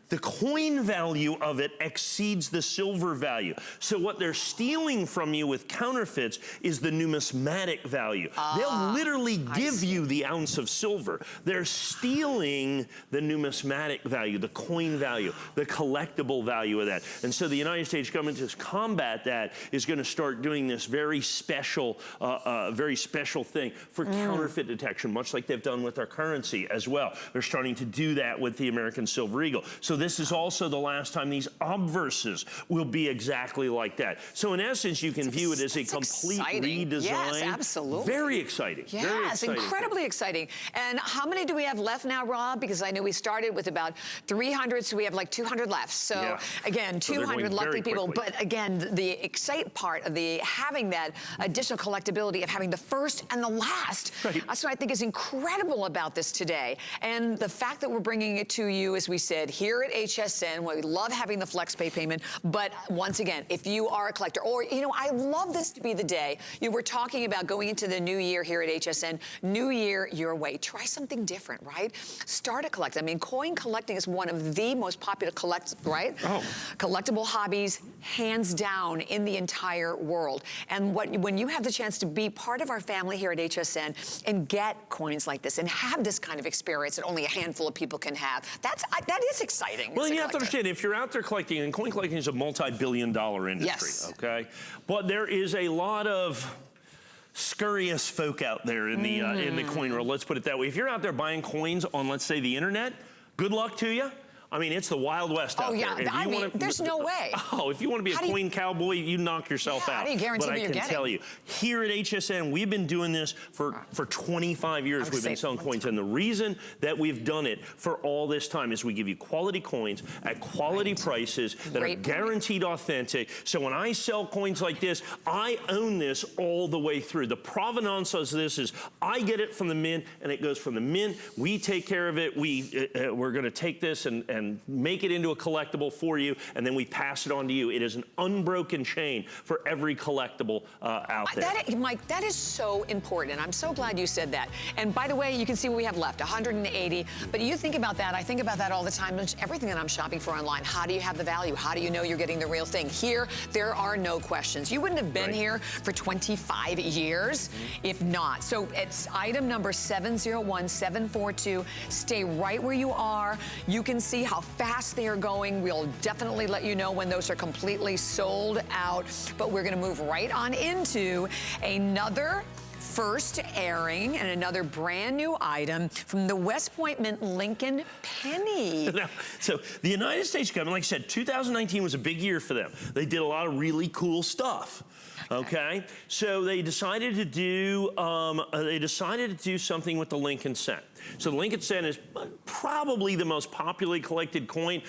The coin value of it exceeds the silver value. So what they're stealing from you with counterfeits is the numismatic value. They'll literally give you the ounce of silver. They're stealing the numismatic value, the coin value, the collectible value of that. And so the United States government, to combat that, is going to start doing this very special thing for counterfeit detection, much like they've done with our currency as well. They're starting to do that with the American Silver Eagle. So this is also the last time these obverses will be exactly like that. So in essence, you can view it as a complete redesign. Yes, absolutely. Very exciting. Yes, very exciting. Incredibly exciting. And how many do we have left now, Rob? Because I know we started with about 300, so we have like 200 left. So again, 200 lucky people. But again, the exciting part of having that additional collectability of having the first and the last. That's what I think is incredible about this today. And the fact that we're bringing it to you, as we said, here at HSN, we love having the FlexPay payment. But once again, if you are a collector, or, you know, I love this to be the day. You were talking about going into the new year here at HSN. New year, your way. Try something different, right? Start a collect. I mean, coin collecting is one of the most popular collectible hobbies, hands down, in the entire world. And when you have the chance to be part of our family here at HSN and get coins like this and have this kind of experience that only a handful of people can have, that is exciting. Well, you have to understand, if you're out there collecting, and coin collecting is a multi-billion-dollar industry, okay? But there is a lot of scurrious folk out there in the coin world, let's put it that way. If you're out there buying coins on, let's say, the internet, good luck to you. I mean, it's the Wild West out there. Oh, yeah. I mean, there's no way. Oh, if you want to be a coin cowboy, you knock yourself out. How do you guarantee what what you're I can getting? tell you, here at HSN, we've been doing this for 25 years. We've been selling coins. And the reason that we've done it for all this time is we give you quality coins at quality prices that are guaranteed authentic. So when I sell coins like this, I own this all the way through. The provenance of this is I get it from the mint, and it goes from the mint. We take care of it. We're going to take this and make it into a collectible for you, and then we pass it on to you. It is an unbroken chain for every collectible out there. Mike, that is so important, and I'm so glad you said that. And by the way, you can see what we have left, 180. But you think about that, I think about that all the time. Everything that I'm shopping for online, how do you have the value? How do you know you're getting the real thing? Here, there are no questions. You wouldn't have been here for 25 years if not. So it's item number 701742. Stay right where you are. You can see how fast they are going. We'll definitely let you know when those are completely sold out. But we're going to move right on into another first airing and another brand new item from the West Point Mint Lincoln Penny. Now, so the United States government, like I said, 2019 was a big year for them. They did a lot of really cool stuff. Okay, so they decided to do something with the Lincoln cent. So the Lincoln cent is probably the most popularly collected coin,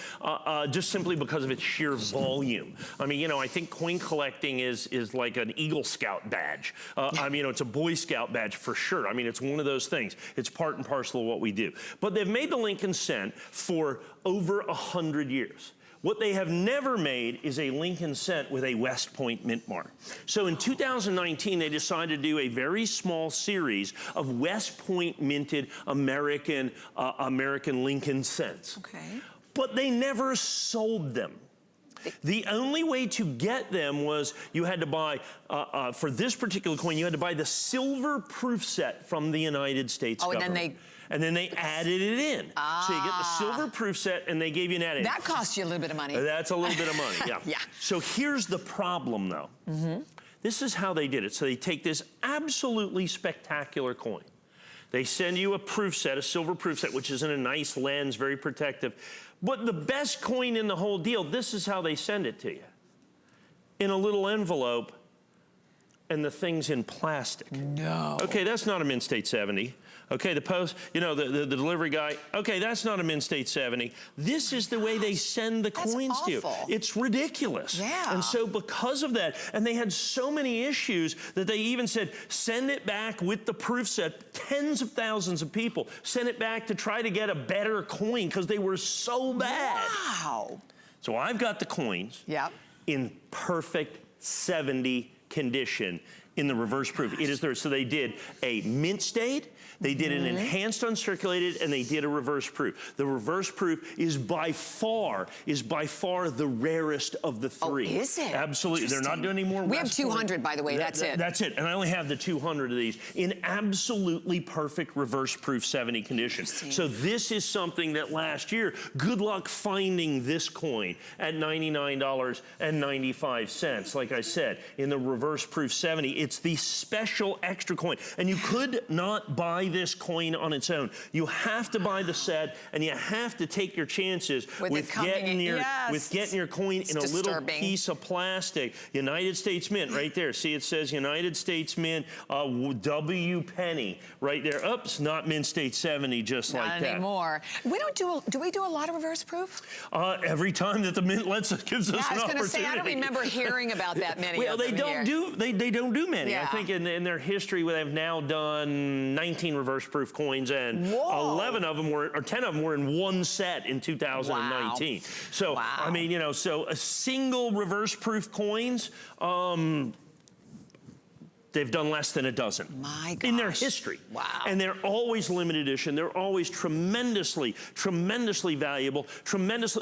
just simply because of its sheer volume. I mean, you know, I think coin collecting is like an Eagle Scout badge. I mean, you know, it's a Boy Scout badge for sure. I mean, it's one of those things. It's part and parcel of what we do. But they've made the Lincoln cent for over 100 years. What they have never made is a Lincoln cent with a West Point mint mark. So in 2019, they decided to do a very small series of West Point minted American Lincoln cents. Okay. But they never sold them. The only way to get them was you had to buy, for this particular coin, you had to buy the silver proof set from the United States government. And then they added it in. So you get the silver proof set, and they gave you an add-in. That cost you a little bit of money. That's a little bit of money, yeah. Yeah. So here's the problem, though. This is how they did it. So they take this absolutely spectacular coin. They send you a proof set, a silver proof set, which is in a nice lens, very protective. But the best coin in the whole deal, this is how they send it to you. In a little envelope, and the thing's in plastic. No. Okay, that's not a Mint State 70. Okay, the post, you know, the delivery guy, okay, that's not a Mint State 70. This is the way they send the coins to you. It's ridiculous. Yeah. And so because of that, and they had so many issues that they even said, send it back with the proof set. Tens of thousands of people sent it back to try to get a better coin because they were so bad. Wow. So I've got the coins in perfect 70 condition in the reverse proof. It is there. So they did a Mint State, they did an enhanced uncirculated, and they did a reverse proof. The reverse proof is by far the rarest of the three. Oh, is it? Absolutely. They're not doing any more. We have 200, by the way. That's it. That's it. And I only have the 200 of these in absolutely perfect reverse proof 70 condition. So this is something that last year, good luck finding this coin at $99.95. Like I said, in the reverse proof 70, it's the special extra coin. And you could not buy this coin on its own. You have to buy the set, and you have to take your chances with getting your coin in a little piece of plastic. United States Mint right there. See, it says United States Mint W Penny right there. Oops, not Mint State 70, just like that. Not anymore. We don't do we do a lot of reverse proof? Every time that the Mint gives us an opportunity. I was going to say, I don't remember hearing about that many. Well, they don't do many. Yeah. I think in their history, they've now done 19 reverse proof coins, and 11 of them were, or 10 of them were in one set in 2019. Wow. So, I mean, you know, so a single reverse proof coins, they've done less than a dozen in their history. Wow. And they're always limited edition. They're always tremendously valuable,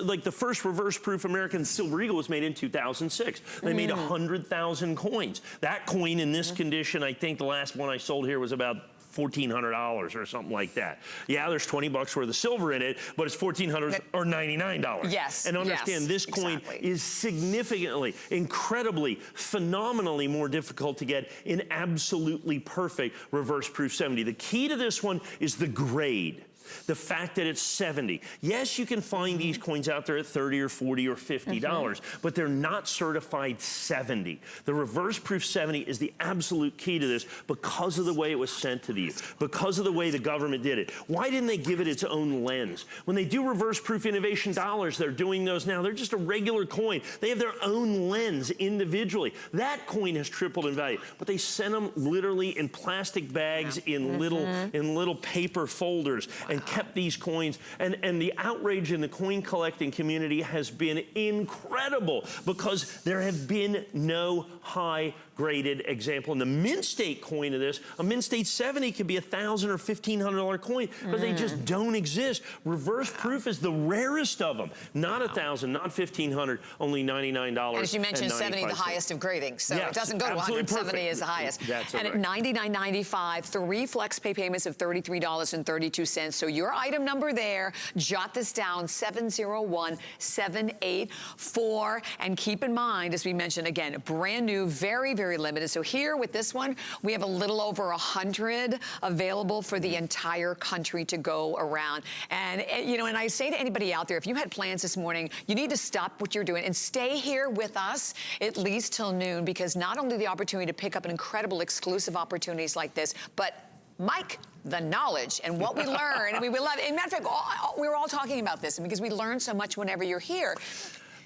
like the first reverse proof American Silver Eagle was made in 2006. They made 100,000 coins. That coin in this condition, I think the last one I sold here was about $1,400 or something like that. Yeah, there's 20 bucks worth of silver in it, but it's $1,400 or $99. Yes. And understand, this coin is significantly, incredibly, phenomenally more difficult to get in absolutely perfect reverse proof 70. The key to this one is the grade. The fact that it's 70. Yes, you can find these coins out there at 30 or 40 or $50, but they're not certified 70. The reverse proof 70 is the absolute key to this because of the way it was sent to you, because of the way the government did it. Why didn't they give it its own lens? When they do reverse proof innovation dollars, they're doing those now. They're just a regular coin. They have their own lens individually. That coin has tripled in value, but they sent them literally in plastic bags in little paper folders and kept these coins. And the outrage in the coin collecting community has been incredible because there have been no high graded example. And the Mint State coin of this, a Mint State 70 could be $1,000 or $1,500 coin, but they just don't exist. Reverse proof is the rarest of them. Not $1,000, not $1,500, only $99. And as you mentioned, 70 the highest of grading, so it doesn't go to 170 is the highest. That's and right. at $99.95, 3 flex pay payments of $33.32. So your item number there, jot this down, 701784. And keep in mind, as we mentioned again, brand new, very, very limited. So here with this one, we have a little over 100 available for the entire country to go around. And you know, and I say to anybody out there, if you had plans this morning, you need to stop what you're doing and stay here with us at least till noon, because not only the opportunity to pick up an incredible exclusive opportunities like this, but Mike, the knowledge and what we learn, and we love it. As a matter of fact, we were all talking about this because we learn so much whenever you're here.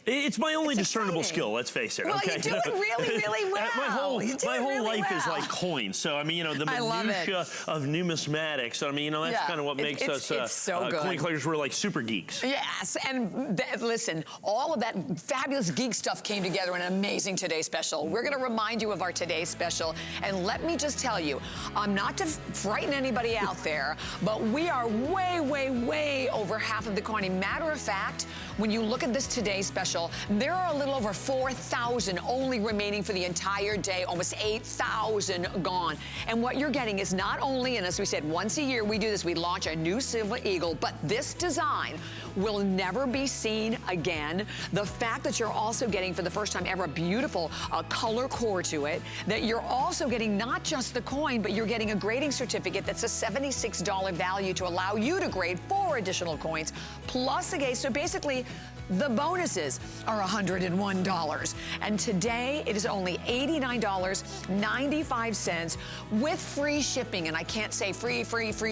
It's my only discernible skill, let's face it. Well, okay? you do it really, really well. My whole life is like coins. So, I mean, you know, the minutia of numismatics. I mean, you know, that's kind of what makes us so coin collectors. We're like super geeks. Yes, and listen, all of that fabulous geek stuff came together in an amazing Today Special. We're going to remind you of our Today Special. And let me just tell you, not to frighten anybody out there, but we are way, way, way over half of the quantity. Matter of fact, when you look at this Today Special, there are a little over 4,000 only remaining for the entire day, almost 8,000 gone. And what you're getting is not only, and as we said, once a year we do this, we launch a new Silver Eagle, but this design will never be seen again. The fact that you're also getting, for the first time ever, a beautiful color core to it, that you're also getting not just the coin, but you're getting a grading certificate that's a $76 value to allow you to grade 4 additional coins, plus a gauge. So basically, the bonuses are $101. And today, it is only $89.95 with free shipping. And I can't say free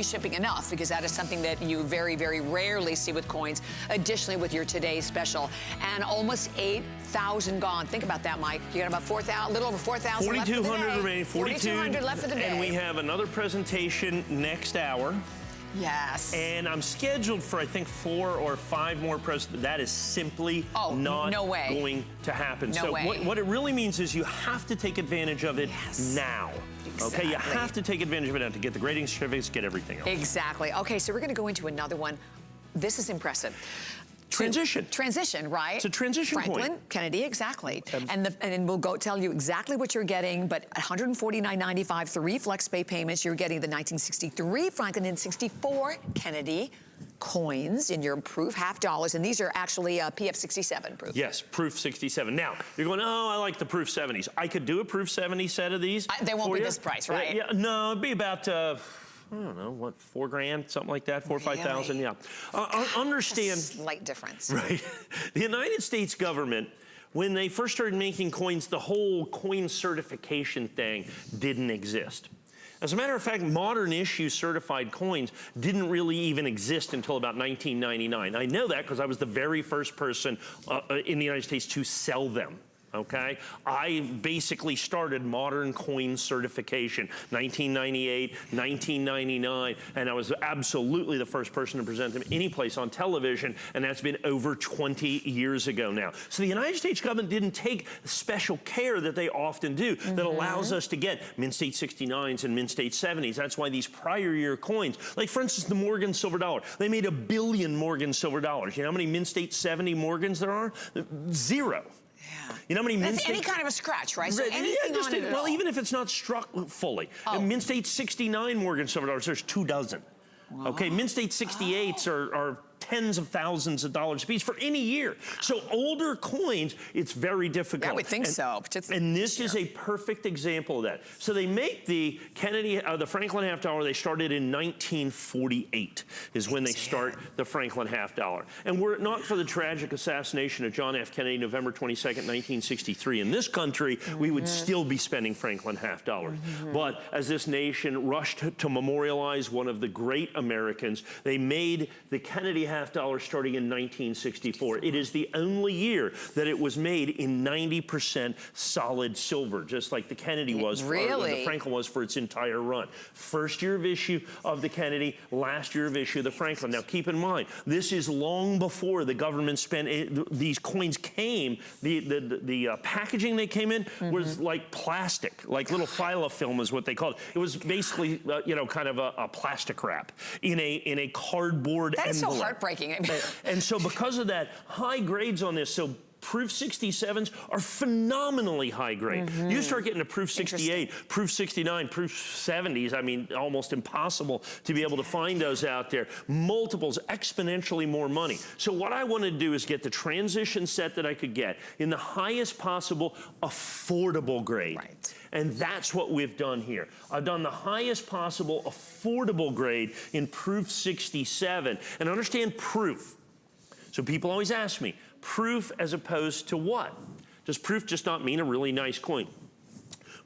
shipping enough, because that is something that you very, very rarely see with coins. Additionally, with your Today Special. And almost 8,000 gone. Think about that, Mike. You got about 4,000, a little over 4,000 left for the day. 4,200 remaining, 4,200 left for the day. And we have another presentation next hour. Yes. And I'm scheduled for, I think, 4 or 5 more presentations. That is simply not going to happen. No way. What it really means is you have to take advantage of it now. Exactly. Okay, you have to take advantage of it now to get the grading certificates, get everything else. Exactly. Okay, so we're going to go into another one. This is impressive. Transition. Transition, right? It's a transition Franklin coin. Kennedy, exactly. And we'll go tell you exactly what you're getting, but $149.95, 3 flex pay payments. You're getting the 1963 Franklin and 64 Kennedy coins in your proof, $half, and these are actually PF 67 proof. Yes, proof 67. Now, you're going, oh, I like the proof 70s. I could do a proof 70 set of these. They won't be this price, right? Yeah, no, it'd be about... I don't know, what, $4 grand, something like that, 4 or 5,000, yeah. Understand. A slight difference. Right. The United States government, when they first started making coins, the whole coin certification thing didn't exist. As a matter of fact, modern issue certified coins didn't really even exist until about 1999. I know that because I was the very first person in the United States to sell them. Okay, I basically started modern coin certification, 1998, 1999, and I was absolutely the first person to present them any place on television, and that's been over 20 years ago now. So the United States government didn't take special care that they often do that allows us to get Mint State 69s and Mint State 70s. That's why these prior year coins, like for instance, the Morgan silver dollar, they made 1 billion Morgan silver dollars. You know how many Mint State 70 Morgans there are? 0. Yeah. You know how many Mint State... any kind of a scratch, right? So anything on it at all. Even if it's not struck fully. Mint State 69 Morgan silver dollars, there's 2 dozen. Wow. Okay, Mint State 68s are tens of thousands of dollars a piece for any year. So older coins, it's very difficult. Yeah, I would think so. And this is a perfect example of that. So they make the the Franklin half dollar. They started in 1948 is when they start the Franklin half dollar. And were it not for the tragic assassination of John F. Kennedy, November 22nd, 1963, in this country, we would still be spending Franklin half dollars. But as this nation rushed to memorialize one of the great Americans, they made the Kennedy half dollar starting in 1964. It is the only year that it was made in 90% solid silver, just like the Kennedy was, the Franklin was for its entire run. First year of issue of the Kennedy, last year of issue of the Franklin. Now keep in mind, this is long before the government spent these coins came. The packaging they came in was like plastic, like little filafilm is what they called it. It was basically you know, kind of a plastic wrap in a cardboard envelope. That is so heartbreaking. And so because of that, high grades on this. So Proof 67s are phenomenally high grade. You start getting to Proof 68, Proof 69, Proof 70s, I mean, almost impossible to be able to find those out there. Multiples, exponentially more money. So what I want to do is get the transition set that I could get in the highest possible affordable grade. Right. And that's what we've done here. I've done the highest possible affordable grade in Proof 67. And understand proof. So people always ask me, proof as opposed to what? Does proof just not mean a really nice coin?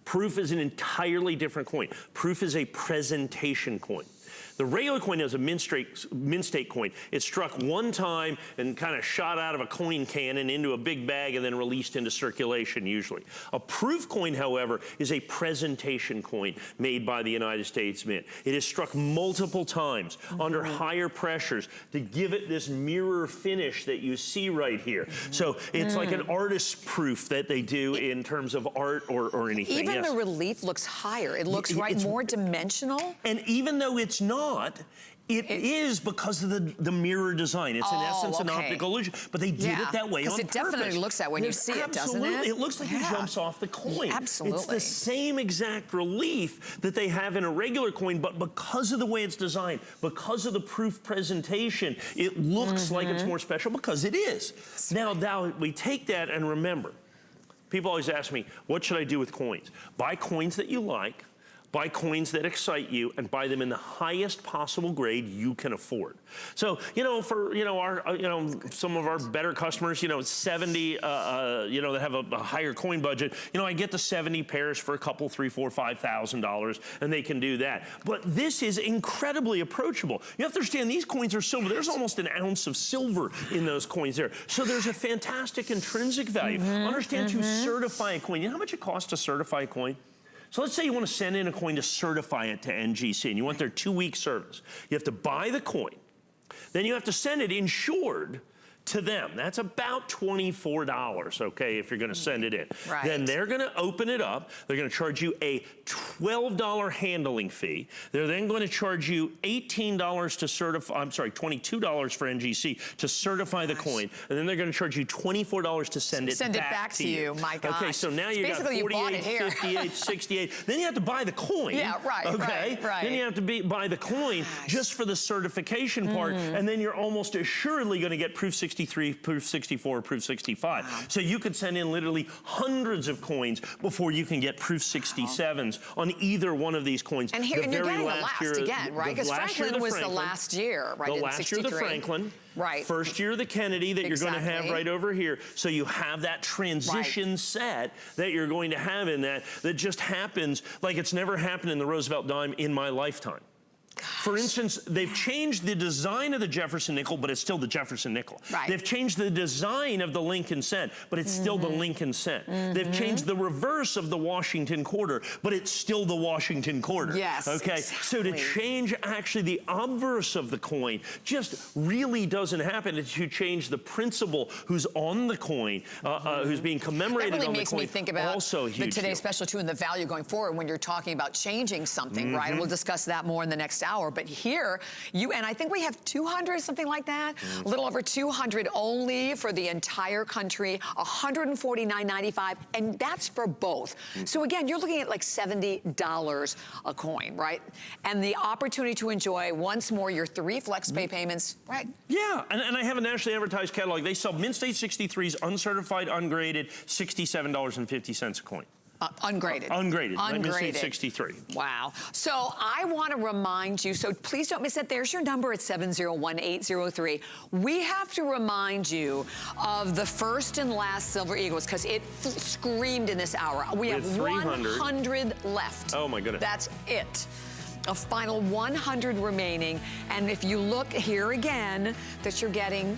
Proof is an entirely different coin. Proof is a presentation coin. The regular coin is a mint state coin. It's struck one time and kind of shot out of a coin cannon into a big bag and then released into circulation usually. A proof coin, however, is a presentation coin made by the United States Mint. It is struck multiple times under higher pressures to give it this mirror finish that you see right here. So it's like an artist's proof that they do in terms of art or anything. Even the relief looks higher. It looks more dimensional. And even though it's not, it is because of the mirror design. It's in essence an optical illusion, but they did it that way on purpose. Because it definitely looks that way when you see it, doesn't it? It looks like it jumps off the coin. Absolutely. It's the same exact relief that they have in a regular coin, but because of the way it's designed, because of the proof presentation, it looks like it's more special because it is. Now we take that and remember, people always ask me, what should I do with coins? Buy coins that you like, buy coins that excite you, and buy them in the highest possible grade you can afford. So, you know, for, you know, our, some of our better customers, 70, that have a higher coin budget, I get the 70 pairs for a couple, $3,000, $4,000, $5,000, and they can do that. But this is incredibly approachable. You have to understand, these coins are silver. There's almost an ounce of silver in those coins there. So there's a fantastic intrinsic value. Understand to certify a coin. You know how much it costs to certify a coin? So let's say you want to send in a coin to certify it to NGC, and you want their 2-week service. You have to buy the coin. Then you have to send it insured to them. That's about $24, okay, if you're going to send it in. Right. Then they're going to open it up. They're going to charge you a $12 handling fee. They're then going to charge you $18 to certify, I'm sorry, $22 for NGC to certify the coin. And then they're going to charge you $24 to send it back to you. My gosh. Okay, so now you got 48, 58, 68. Then you have to buy the coin. Yeah, right, okay? right. Then you have to buy the coin just for the certification part, and then you're almost assuredly going to get Proof 63, Proof 64, Proof 65. Wow. So you could send in literally hundreds of coins before you can get Proof 67s on either one of these coins. And here, and you're getting the last again, right? Because Franklin was the last year, right? The last year of the Franklin. Right. First year of the Kennedy that you're going to have right over here. So you have that transition set that you're going to have in that just happens like it's never happened in the Roosevelt dime in my lifetime. For instance, they've changed the design of the Jefferson nickel, but it's still the Jefferson nickel. Right. They've changed the design of the Lincoln cent, but it's still the Lincoln cent. They've changed the reverse of the Washington quarter, but it's still the Washington quarter. Yes, okay. Exactly. So to change actually the obverse of the coin just really doesn't happen. To change the principal who's on the coin, who's being commemorated that really on the makes coin, me think about also huge. Today's special too and the value going forward when you're talking about changing something, right? And we'll discuss that more in the next hour. but here, and I think we have 200, something like that, a little over 200 only for the entire country, $149.95, and that's for both. So again, you're looking at like $70 a coin, right? And the opportunity to enjoy once more your 3 FlexPay payments, right? Yeah, and I have a nationally advertised catalog. They sell Mint State 63s, uncertified, ungraded, $67.50 a coin. Ungraded. Ungraded. Ungraded. Mint State 63. Wow. So I want to remind you, so please don't miss it. There's your number at 701-803. We have to remind you of the first and last Silver Eagles because it screamed in this hour. We have 100 left. Oh, my goodness. That's it. A final 100 remaining. And if you look here again, that you're getting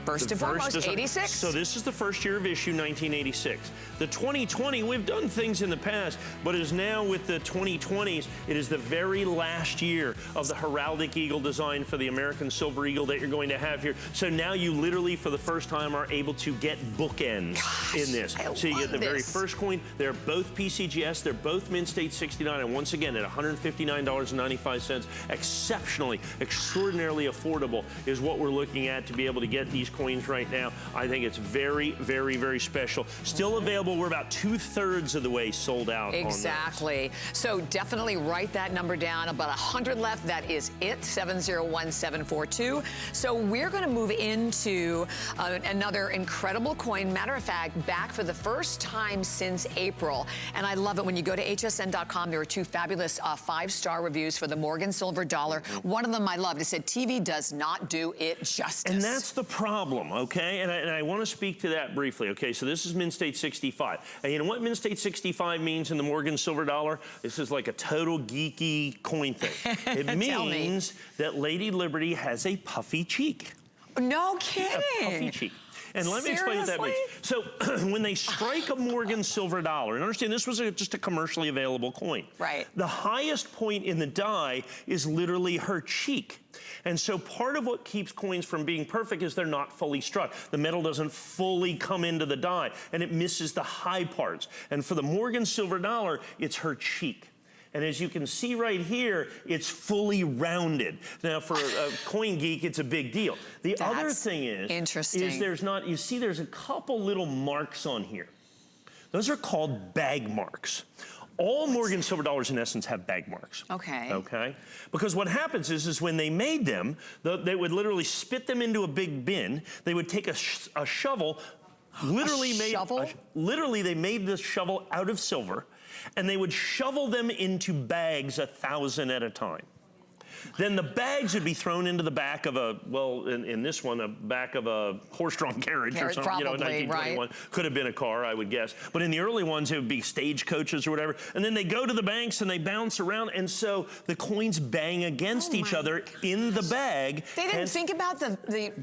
first and foremost, 86. So this is the first year of issue, 1986. The 2020, we've done things in the past, but is now with the 2020s, it is the very last year of the heraldic eagle design for the American Silver Eagle that you're going to have here. So now you literally, for the first time, are able to get bookends in this. So you get the very first coin. They're both PCGS. They're both Mint State 69. And once again, at $159.95, exceptionally, extraordinarily affordable is what we're looking at to be able to get these coins right now. I think it's very, very, very special. Still available. We're about 2/3 of the way sold out. Exactly. So definitely write that number down. About 100 left. That is it. 701742. So we're going to move into another incredible coin. Matter of fact, back for the first time since April. And I love it when you go to hsn.com. There are 2 fabulous 5-star reviews for the Morgan Silver Dollar. One of them I loved. It said, TV does not do it justice. And that's the problem, okay? And I want to speak to that briefly, okay? So this is Mint State 65. And you know what Mint State 65 means in the Morgan Silver Dollar? This is like a total geeky coin thing. It means that Lady Liberty has a puffy cheek. No kidding. A puffy cheek. And let me explain what that means. So when they strike a Morgan Silver Dollar, and understand this was just a commercially available coin. Right. The highest point in the die is literally her cheek. And so part of what keeps coins from being perfect is they're not fully struck. The metal doesn't fully come into the die, and it misses the high parts. And for the Morgan Silver Dollar, it's her cheek. And as you can see right here, it's fully rounded. Now, for a coin geek, it's a big deal. The other thing is there's not, you see there's a couple little marks on here. Those are called bag marks. All Morgan Silver Dollars, in essence, have bag marks. Okay. Okay? Because what happens is when they made them, they would literally spit them into a big bin. They would take a shovel, literally they made this shovel out of silver, and they would shovel them into bags 1,000 at a time. Then the bags would be thrown into the back of a, well, in this one, a back of a horse-drawn carriage or something, probably, you know, 1921. Right. Could have been a car, I would guess. But in the early ones, it would be stagecoaches or whatever. And then they go to the banks and they bounce around, and so the coins bang against each other in the bag. They didn't think about the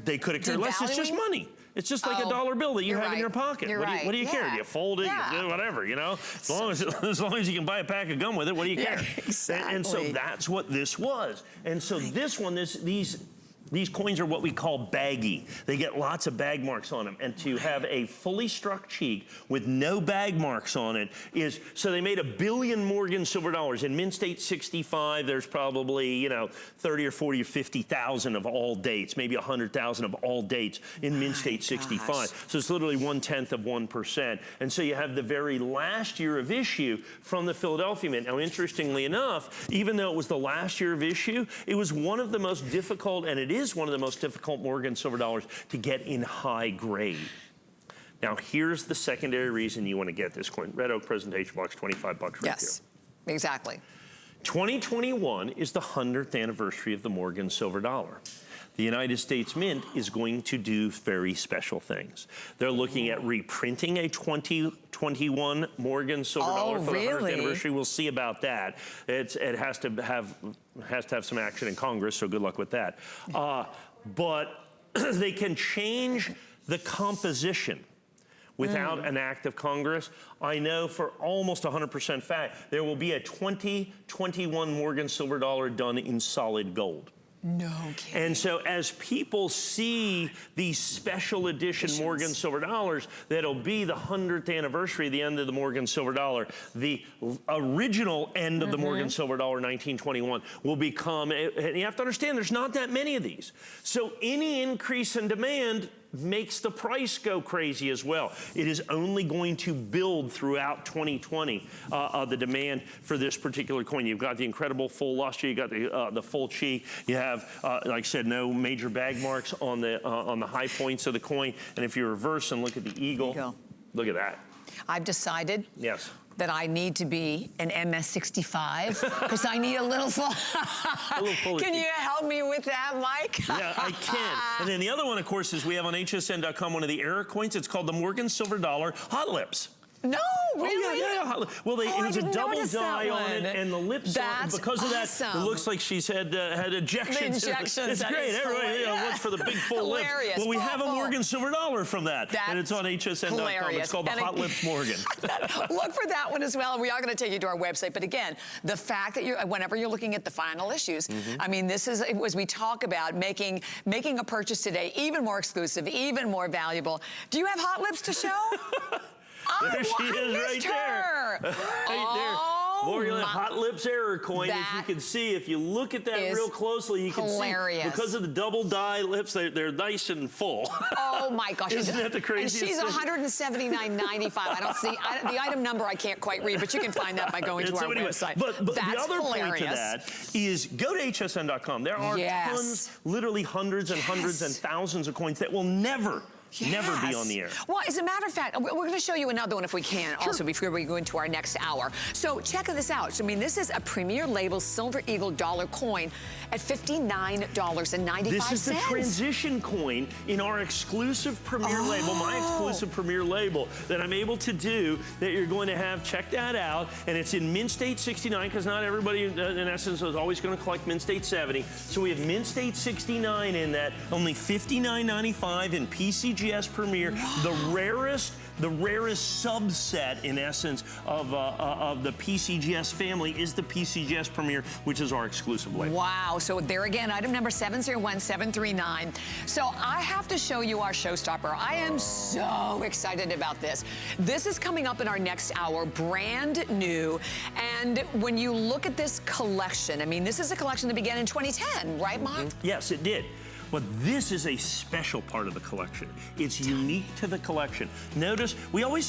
They could have cared less. It's just money. It's just like a dollar bill that you have in your pocket. What do you care? Do you fold it? You do whatever, you know? As long as you can buy a pack of gum with it, what do you care? Exactly. And so that's what this was. And so this one, these coins are what we call baggy. They get lots of bag marks on them. And to have a fully struck cheek with no bag marks on it is, so they made 1 billion Morgan Silver Dollars. In Mint State 65, there's probably, you know, 30 or 40 or 50,000 of all dates, maybe 100,000 of all dates in Mint State 65. So it's literally 1/10 of 1%. And so you have the very last year of issue from the Philadelphia Mint. Now, interestingly enough, even though it was the last year of issue, it was one of the most difficult, and it is one of the most difficult Morgan Silver Dollars to get in high grade. Now, here's the secondary reason you want to get this coin. Red Oak presentation box, $25 right here. Yes, exactly. 2021 is the 100th anniversary of the Morgan Silver Dollar. The United States Mint is going to do very special things. They're looking at reprinting a 2021 Morgan Silver Dollar for the 100th anniversary. We'll see about that. It has to have some action in Congress, so good luck with that. But they can change the composition without an act of Congress. I know for almost 100% fact there will be a 2021 Morgan Silver Dollar done in solid gold. No kidding. And so as people see these special edition Morgan silver dollars, that'll be the 100th anniversary of the end of the Morgan silver dollar. The original end of the Morgan silver dollar, 1921, will become, and you have to understand, there's not that many of these. So any increase in demand makes the price go crazy as well. It is only going to build throughout 2020, the demand for this particular coin. You've got the incredible full luster, you got the full cheek, you have, like I said, no major bag marks on the high points of the coin. And if you reverse and look at the eagle, look at that. I've decided. Yes. That I need to be an MS65 because I need a little full. Can you help me with that, Mike? Yeah, I can. And then the other one, of course, is we have on HSN.com one of the era coins. It's called the Morgan Silver Dollar Hot Lips. No, really? Oh, yeah. Well, it was a double die on it, and the lips, because of that, it looks like she's had ejections. It's great. Everybody looks for the big full lips. Well, we have a Morgan silver dollar from that, and it's on HSN.com. It's called the Hot Lips Morgan. Look for that one as well, and we are going to take you to our website. But again, the fact that whenever you're looking at the final issues, I mean, this is, as we talk about making a purchase today even more exclusive, even more valuable. Do you have hot lips to show? There she is, right there. Right there. Morgan Hot Lips error coin. As you can see, if you look at that real closely, you can see because of the double die lips, they're nice and full. Oh my gosh! Isn't that the craziest thing? And she's $179.95. I don't see the item number. I can't quite read, but you can find that by going to our website. But the other point to that is go to HSN.com. There are tons, literally hundreds and hundreds and thousands of coins that will never be on the air. Well, as a matter of fact, we're going to show you another one if we can, also before we go into our next hour. So check this out. I mean, this is a Premier Label Silver Eagle dollar coin at $59.95. This is the transition coin in our exclusive Premier Label, my exclusive Premier Label that I'm able to do that you're going to have. Check that out. And it's in Mint State 69 because not everybody, in essence, is always going to collect Mint State 70. So we have Mint State 69 in that, only $59.95 in PCGS Premier, the rarest subset, in essence, of the PCGS family is the PCGS Premier, which is our exclusive label. Wow. So there again, item number 701739. So I have to show you our showstopper. I am so excited about this. This is coming up in our next hour, brand new. And when you look at this collection, I mean, this is a collection that began in 2010, right, Mark? Yes, it did. But this is a special part of the collection. It's unique to the collection. Notice, we always